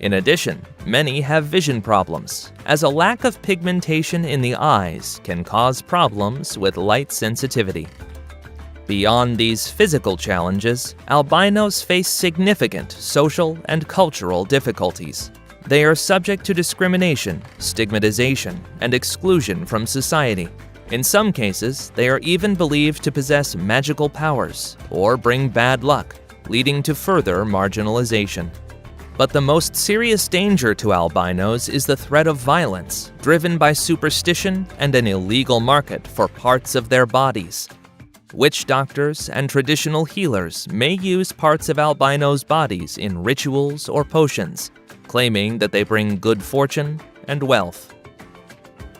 In addition, many have vision problems, as a lack of pigmentation in the eyes can cause problems with light sensitivity. Beyond these physical challenges, albinos face significant social and cultural difficulties. They are subject to discrimination, stigmatization, and exclusion from society. In some cases, they are even believed to possess magical powers or bring bad luck, leading to further marginalization. But the most serious danger to albinos is the threat of violence, driven by superstition and an illegal market for parts of their bodies. Witch doctors and traditional healers may use parts of albinos' bodies in rituals or potions, claiming that they bring good fortune and wealth.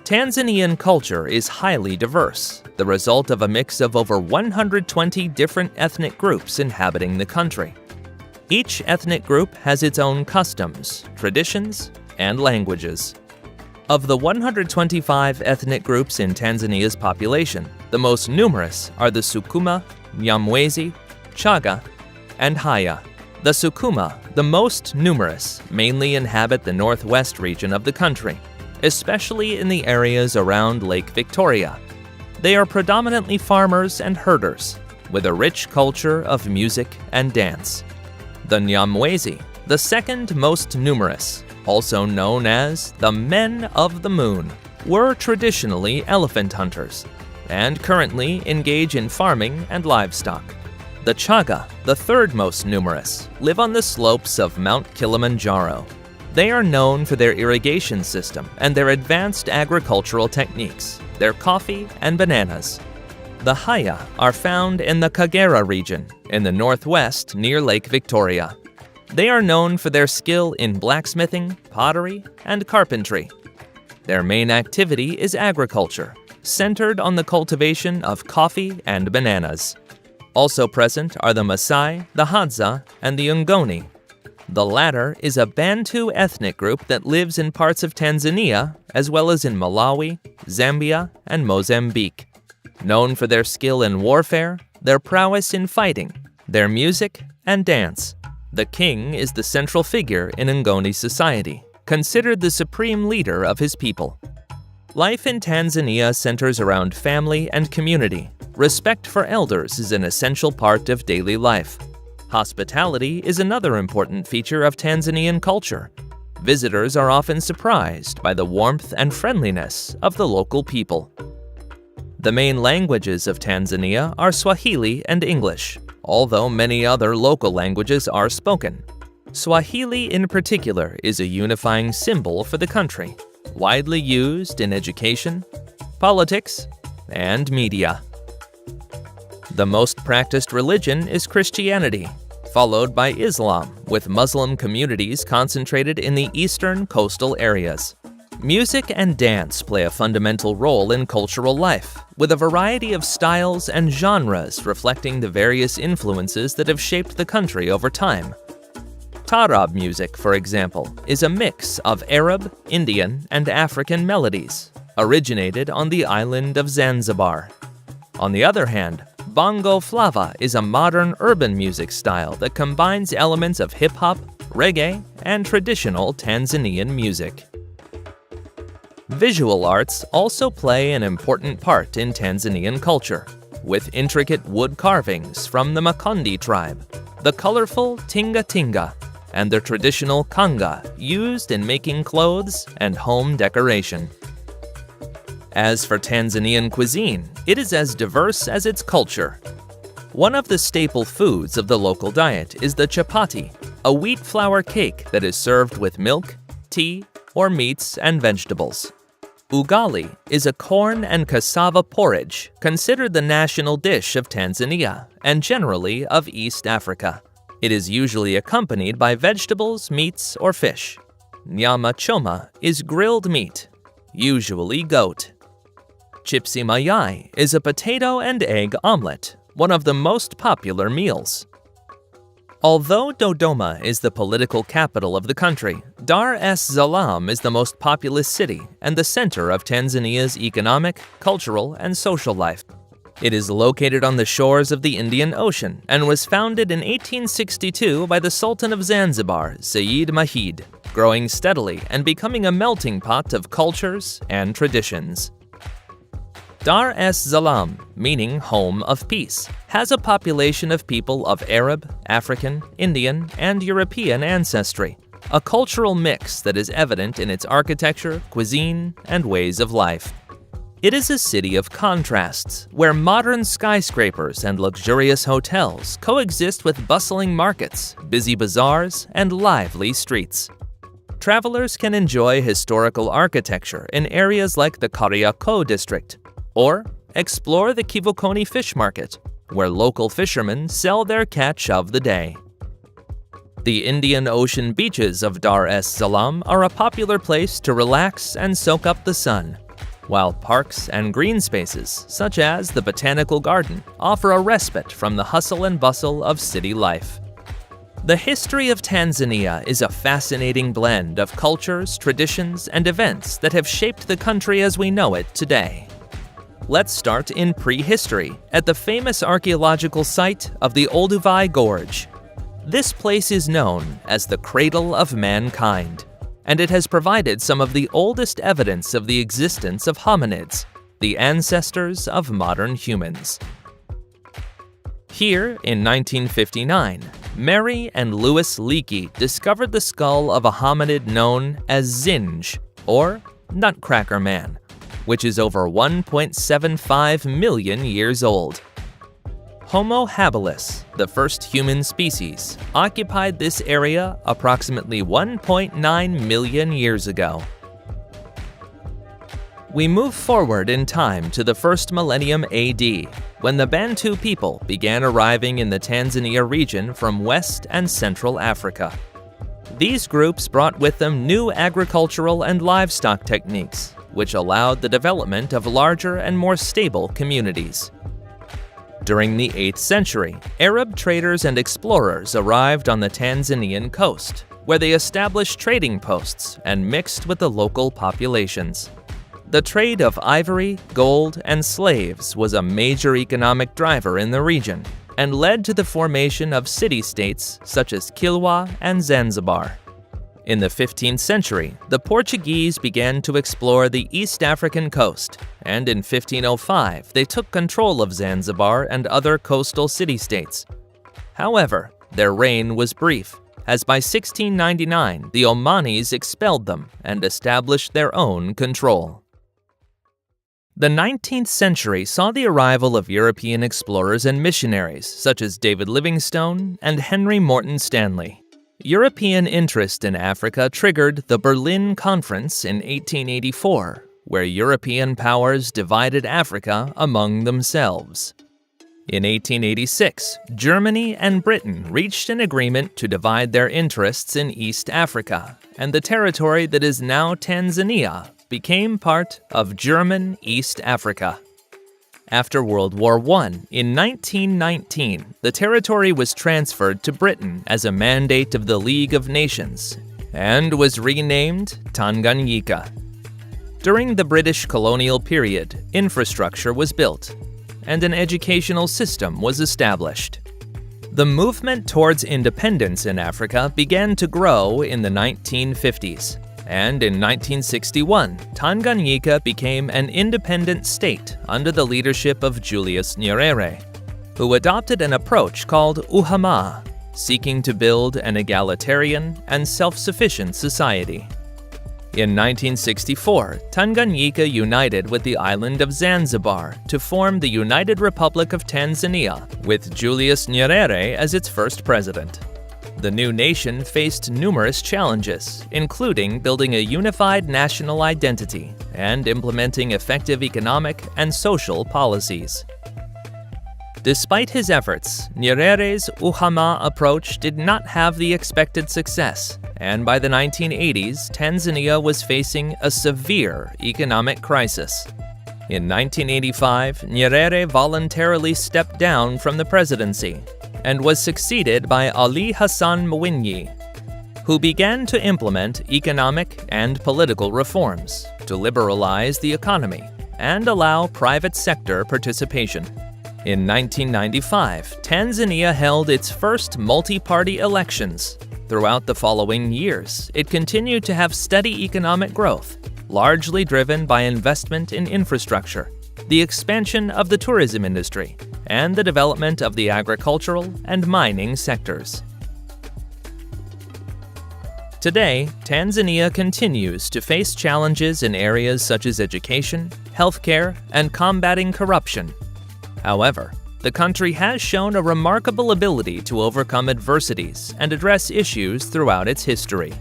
Tanzanian culture is highly diverse, the result of a mix of over 120 different ethnic groups inhabiting the country. Each ethnic group has its own customs, traditions, and languages. Of the 125 ethnic groups in Tanzania's population, the most numerous are the Sukuma, Nyamwezi, Chaga, and Haya. The Sukuma, the most numerous, mainly inhabit the northwest region of the country, especially in the areas around Lake Victoria. They are predominantly farmers and herders, with a rich culture of music and dance. The Nyamwezi, the second most numerous, also known as the Men of the Moon, were traditionally elephant hunters, and currently engage in farming and livestock. The Chaga, the third most numerous, live on the slopes of Mount Kilimanjaro. They are known for their irrigation system and their advanced agricultural techniques, their coffee and bananas. The Haya are found in the Kagera region, in the northwest near Lake Victoria. They are known for their skill in blacksmithing, pottery, and carpentry. Their main activity is agriculture, centered on the cultivation of coffee and bananas. Also present are the Maasai, the Hadza, and the Ngoni. The latter is a Bantu ethnic group that lives in parts of Tanzania, as well as in Malawi, Zambia, and Mozambique. Known for their skill in warfare, their prowess in fighting, their music, and dance, the king is the central figure in Ngoni society, considered the supreme leader of his people. Life in Tanzania centers around family and community. Respect for elders is an essential part of daily life. Hospitality is another important feature of Tanzanian culture. Visitors are often surprised by the warmth and friendliness of the local people. The main languages of Tanzania are Swahili and English, although many other local languages are spoken. Swahili in particular is a unifying symbol for the country, widely used in education, politics, and media. The most practiced religion is Christianity, followed by Islam, with Muslim communities concentrated in the eastern coastal areas. Music and dance play a fundamental role in cultural life, with a variety of styles and genres reflecting the various influences that have shaped the country over time. Taarab music, for example, is a mix of Arab, Indian, and African melodies, originated on the island of Zanzibar. On the other hand, Bongo Flava is a modern urban music style that combines elements of hip-hop, reggae, and traditional Tanzanian music. Visual arts also play an important part in Tanzanian culture, with intricate wood carvings from the Makonde tribe, the colorful Tinga Tinga, and the traditional kanga used in making clothes and home decoration. As for Tanzanian cuisine, it is as diverse as its culture. One of the staple foods of the local diet is the chapati, a wheat flour cake that is served with milk, tea, or meats and vegetables. Ugali is a corn and cassava porridge considered the national dish of Tanzania and generally of East Africa. It is usually accompanied by vegetables, meats, or fish. Nyama choma is grilled meat, usually goat. Chipsi mayai is a potato and egg omelet, one of the most popular meals. Although Dodoma is the political capital of the country, Dar es Salaam is the most populous city and the center of Tanzania's economic, cultural, and social life. It is located on the shores of the Indian Ocean and was founded in 1862 by the Sultan of Zanzibar, Said Mahid, growing steadily and becoming a melting pot of cultures and traditions. Dar es Salaam, meaning home of peace, has a population of people of Arab, African, Indian, and European ancestry, a cultural mix that is evident in its architecture, cuisine, and ways of life. It is a city of contrasts, where modern skyscrapers and luxurious hotels coexist with bustling markets, busy bazaars, and lively streets. Travelers can enjoy historical architecture in areas like the Kariakoo district, or explore the Kivukoni fish market, where local fishermen sell their catch of the day. The Indian Ocean beaches of Dar es Salaam are a popular place to relax and soak up the sun, while parks and green spaces, such as the Botanical Garden, offer a respite from the hustle and bustle of city life. The history of Tanzania is a fascinating blend of cultures, traditions, and events that have shaped the country as we know it today. Let's start in prehistory, at the famous archaeological site of the Olduvai Gorge. This place is known as the cradle of mankind, and it has provided some of the oldest evidence of the existence of hominids, the ancestors of modern humans. Here, in 1959, Mary and Louis Leakey discovered the skull of a hominid known as Zinj, or Nutcracker Man, which is over 1.75 million years old. Homo habilis, the first human species, occupied this area approximately 1.9 million years ago. We move forward in time to the first millennium AD, when the Bantu people began arriving in the Tanzania region from West and Central Africa. These groups brought with them new agricultural and livestock techniques, which allowed the development of larger and more stable communities. During the 8th century, Arab traders and explorers arrived on the Tanzanian coast, where they established trading posts and mixed with the local populations. The trade of ivory, gold, and slaves was a major economic driver in the region and led to the formation of city-states such as Kilwa and Zanzibar. In the 15th century, the Portuguese began to explore the East African coast, and in 1505 they took control of Zanzibar and other coastal city-states. However, their reign was brief, as by 1699 the Omanis expelled them and established their own control. The 19th century saw the arrival of European explorers and missionaries such as David Livingstone and Henry Morton Stanley. European interest in Africa triggered the Berlin Conference in 1884, where European powers divided Africa among themselves. In 1886, Germany and Britain reached an agreement to divide their interests in East Africa, and the territory that is now Tanzania became part of German East Africa. After World War I, in 1919, the territory was transferred to Britain as a mandate of the League of Nations and was renamed Tanganyika. During the British colonial period, infrastructure was built and an educational system was established. The movement towards independence in Africa began to grow in the 1950s. And in 1961, Tanganyika became an independent state under the leadership of Julius Nyerere, who adopted an approach called Ujamaa, seeking to build an egalitarian and self-sufficient society. In 1964, Tanganyika united with the island of Zanzibar to form the United Republic of Tanzania, with Julius Nyerere as its first president. The new nation faced numerous challenges, including building a unified national identity and implementing effective economic and social policies. Despite his efforts, Nyerere's Ujamaa approach did not have the expected success, and by the 1980s, Tanzania was facing a severe economic crisis. In 1985, Nyerere voluntarily stepped down from the presidency and was succeeded by Ali Hassan Mwinyi, who began to implement economic and political reforms to liberalize the economy and allow private sector participation. In 1995, Tanzania held its first multi-party elections. Throughout the following years, it continued to have steady economic growth, largely driven by investment in infrastructure, the expansion of the tourism industry, and the development of the agricultural and mining sectors. Today, Tanzania continues to face challenges in areas such as education, healthcare, and combating corruption. However, the country has shown a remarkable ability to overcome adversities and address issues throughout its history.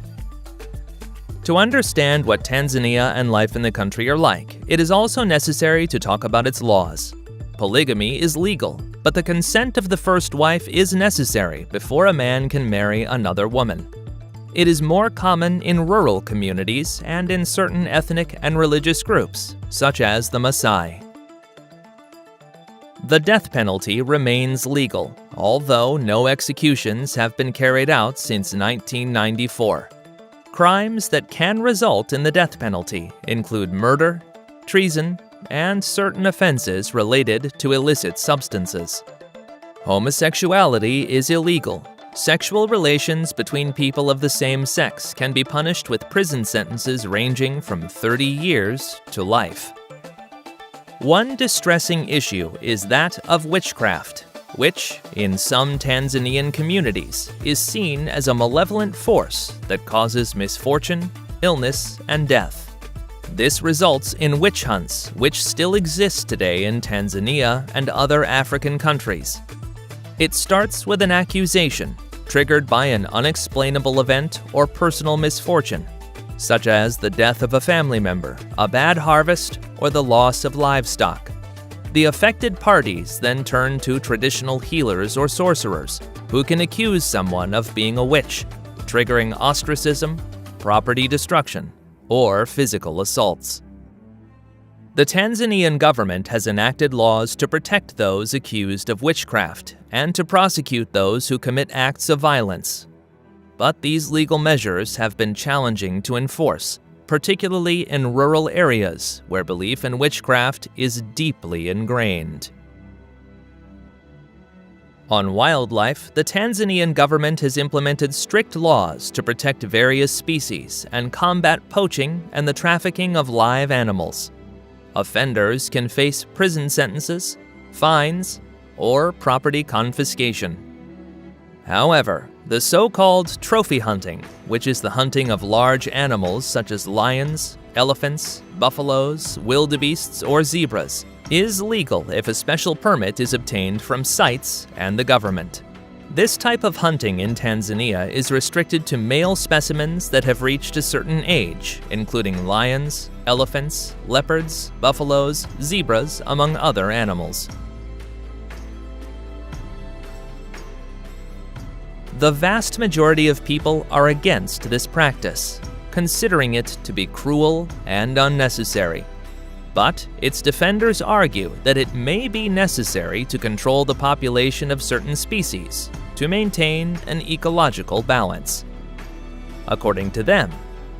To understand what Tanzania and life in the country are like, it is also necessary to talk about its laws. Polygamy is legal, but the consent of the first wife is necessary before a man can marry another woman. It is more common in rural communities and in certain ethnic and religious groups, such as the Maasai. The death penalty remains legal, although no executions have been carried out since 1994. Crimes that can result in the death penalty include murder, treason, and certain offenses related to illicit substances. Homosexuality is illegal. Sexual relations between people of the same sex can be punished with prison sentences ranging from 30 years to life. One distressing issue is that of witchcraft, which, in some Tanzanian communities, is seen as a malevolent force that causes misfortune, illness, and death. This results in witch hunts, which still exist today in Tanzania and other African countries. It starts with an accusation, triggered by an unexplainable event or personal misfortune, such as the death of a family member, a bad harvest, or the loss of livestock. The affected parties then turn to traditional healers or sorcerers, who can accuse someone of being a witch, triggering ostracism, property destruction, or physical assaults. The Tanzanian government has enacted laws to protect those accused of witchcraft and to prosecute those who commit acts of violence. But these legal measures have been challenging to enforce, particularly in rural areas where belief in witchcraft is deeply ingrained. On wildlife, the Tanzanian government has implemented strict laws to protect various species and combat poaching and the trafficking of live animals. Offenders can face prison sentences, fines, or property confiscation. However, the so-called trophy hunting, which is the hunting of large animals such as lions, elephants, buffaloes, wildebeests, or zebras, is legal if a special permit is obtained from sites and the government. This type of hunting in Tanzania is restricted to male specimens that have reached a certain age, including lions, elephants, leopards, buffaloes, zebras, among other animals. The vast majority of people are against this practice, considering it to be cruel and unnecessary. But its defenders argue that it may be necessary to control the population of certain species to maintain an ecological balance. According to them,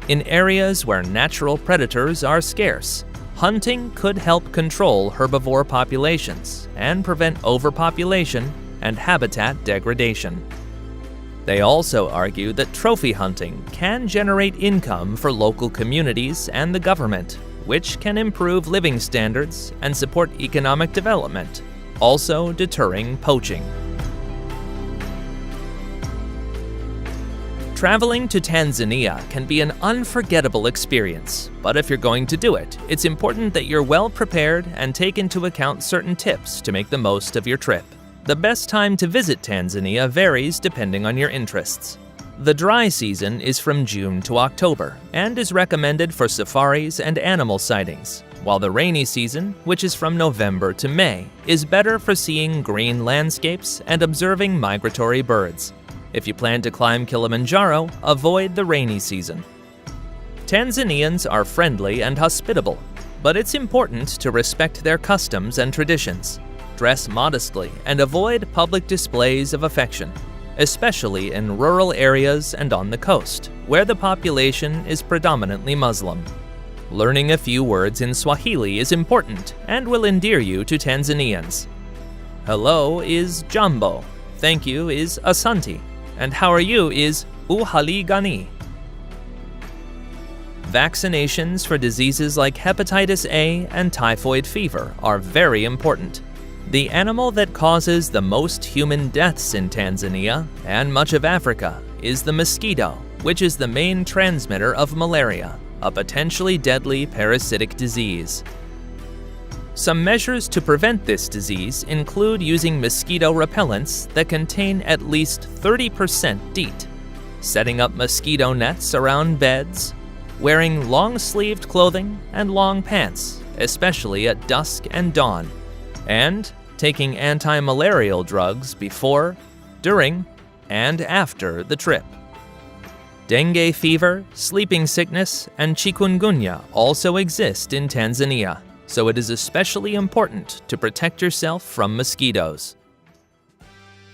in areas where natural predators are scarce, hunting could help control herbivore populations and prevent overpopulation and habitat degradation. They also argue that trophy hunting can generate income for local communities and the government, which can improve living standards and support economic development, also deterring poaching. Traveling to Tanzania can be an unforgettable experience, but if you're going to do it, it's important that you're well prepared and take into account certain tips to make the most of your trip. The best time to visit Tanzania varies depending on your interests. The dry season is from June to October and is recommended for safaris and animal sightings, while the rainy season, which is from November to May, is better for seeing green landscapes and observing migratory birds. If you plan to climb Kilimanjaro, avoid the rainy season. Tanzanians are friendly and hospitable, but it's important to respect their customs and traditions. Dress modestly and avoid public displays of affection, especially in rural areas and on the coast, where the population is predominantly Muslim. Learning a few words in Swahili is important and will endear you to Tanzanians. Hello is jambo, thank you is asante, and how are you is uhali gani. Vaccinations for diseases like hepatitis A and typhoid fever are very important. The animal that causes the most human deaths in Tanzania and much of Africa is the mosquito, which is the main transmitter of malaria, a potentially deadly parasitic disease. Some measures to prevent this disease include using mosquito repellents that contain at least 30% DEET, setting up mosquito nets around beds, wearing long-sleeved clothing and long pants, especially at dusk and dawn, and taking anti-malarial drugs before, during, and after the trip. Dengue fever, sleeping sickness, and chikungunya also exist in Tanzania, so it is especially important to protect yourself from mosquitoes.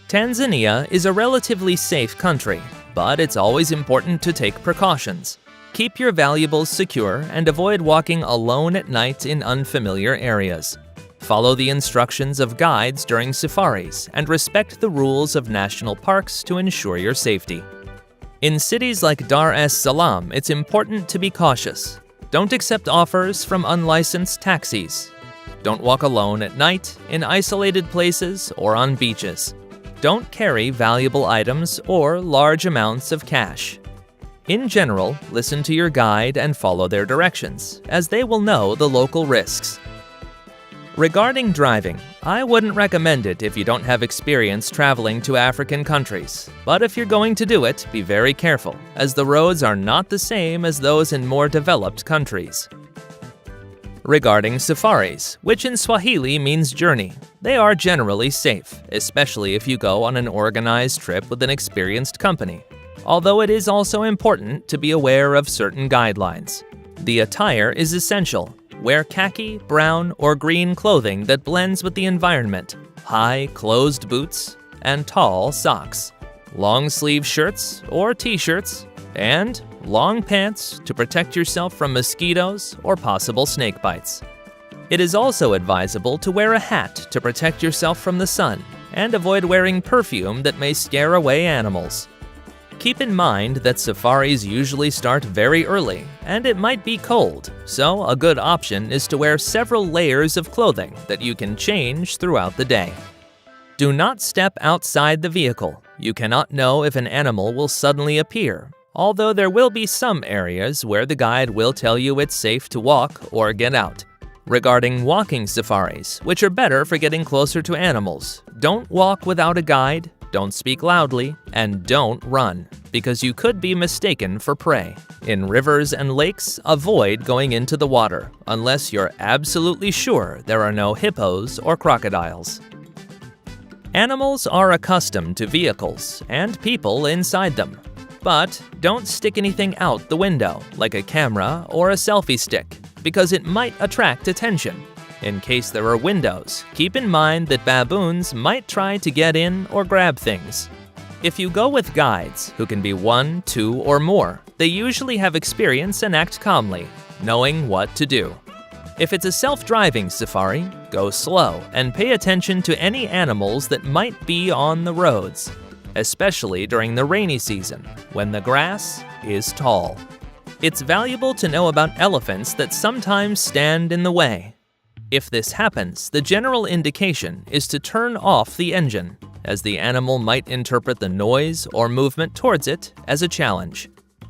Tanzania is a relatively safe country, but it's always important to take precautions. Keep your valuables secure and avoid walking alone at night in unfamiliar areas. Follow the instructions of guides during safaris and respect the rules of national parks to ensure your safety. In cities like Dar es Salaam, it's important to be cautious. Don't accept offers from unlicensed taxis. Don't walk alone at night, in isolated places, or on beaches. Don't carry valuable items or large amounts of cash. In general, listen to your guide and follow their directions, as they will know the local risks. Regarding driving, I wouldn't recommend it if you don't have experience traveling to African countries, but if you're going to do it, be very careful, as the roads are not the same as those in more developed countries. Regarding safaris, which in Swahili means journey, they are generally safe, especially if you go on an organized trip with an experienced company, although it is also important to be aware of certain guidelines. The attire is essential. wear khaki, brown, or green clothing that blends with the environment, high, closed boots, and tall socks, long-sleeve shirts or t-shirts, and long pants to protect yourself from mosquitoes or possible snake bites. It is also advisable to wear a hat to protect yourself from the sun and avoid wearing perfume that may scare away animals. Keep in mind that safaris usually start very early, and it might be cold, so a good option is to wear several layers of clothing that you can change throughout the day. Do not step outside the vehicle. You cannot know if an animal will suddenly appear, although there will be some areas where the guide will tell you it's safe to walk or get out. Regarding walking safaris, which are better for getting closer to animals, don't walk without a guide, don't speak loudly, and don't run, because you could be mistaken for prey. In rivers and lakes, avoid going into the water, unless you're absolutely sure there are no hippos or crocodiles. Animals are accustomed to vehicles and people inside them. But don't stick anything out the window, like a camera or a selfie stick, because it might attract attention. In case there are windows, keep in mind that baboons might try to get in or grab things. If you go with guides, who can be 1, 2, or more, they usually have experience and act calmly, knowing what to do. If it's a self-driving safari, go slow and pay attention to any animals that might be on the roads, especially during the rainy season, when the grass is tall. It's valuable to know about elephants that sometimes stand in the way. If this happens, the general indication is to turn off the engine, as the animal might interpret the noise or movement towards it as a challenge.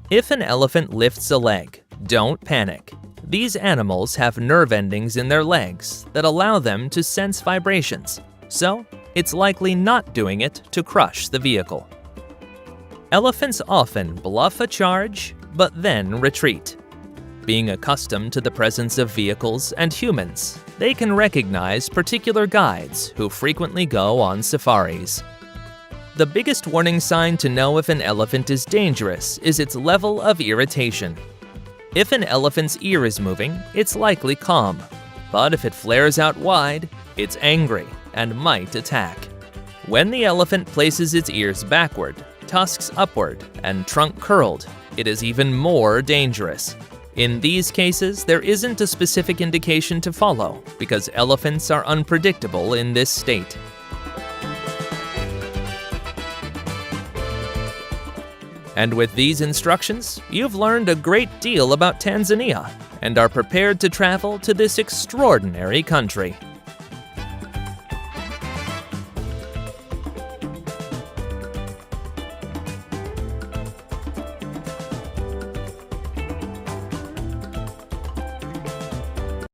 If an elephant lifts a leg, don't panic. These animals have nerve endings in their legs that allow them to sense vibrations, so it's likely not doing it to crush the vehicle. Elephants often bluff a charge, but then retreat. Being accustomed to the presence of vehicles and humans, they can recognize particular guides who frequently go on safaris. The biggest warning sign to know if an elephant is dangerous is its level of irritation. If an elephant's ear is moving, it's likely calm, but if it flares out wide, it's angry and might attack. When the elephant places its ears backward, tusks upward, and trunk curled, it is even more dangerous. In these cases, there isn't a specific indication to follow because elephants are unpredictable in this state. And with these instructions, you've learned a great deal about Tanzania and are prepared to travel to this extraordinary country.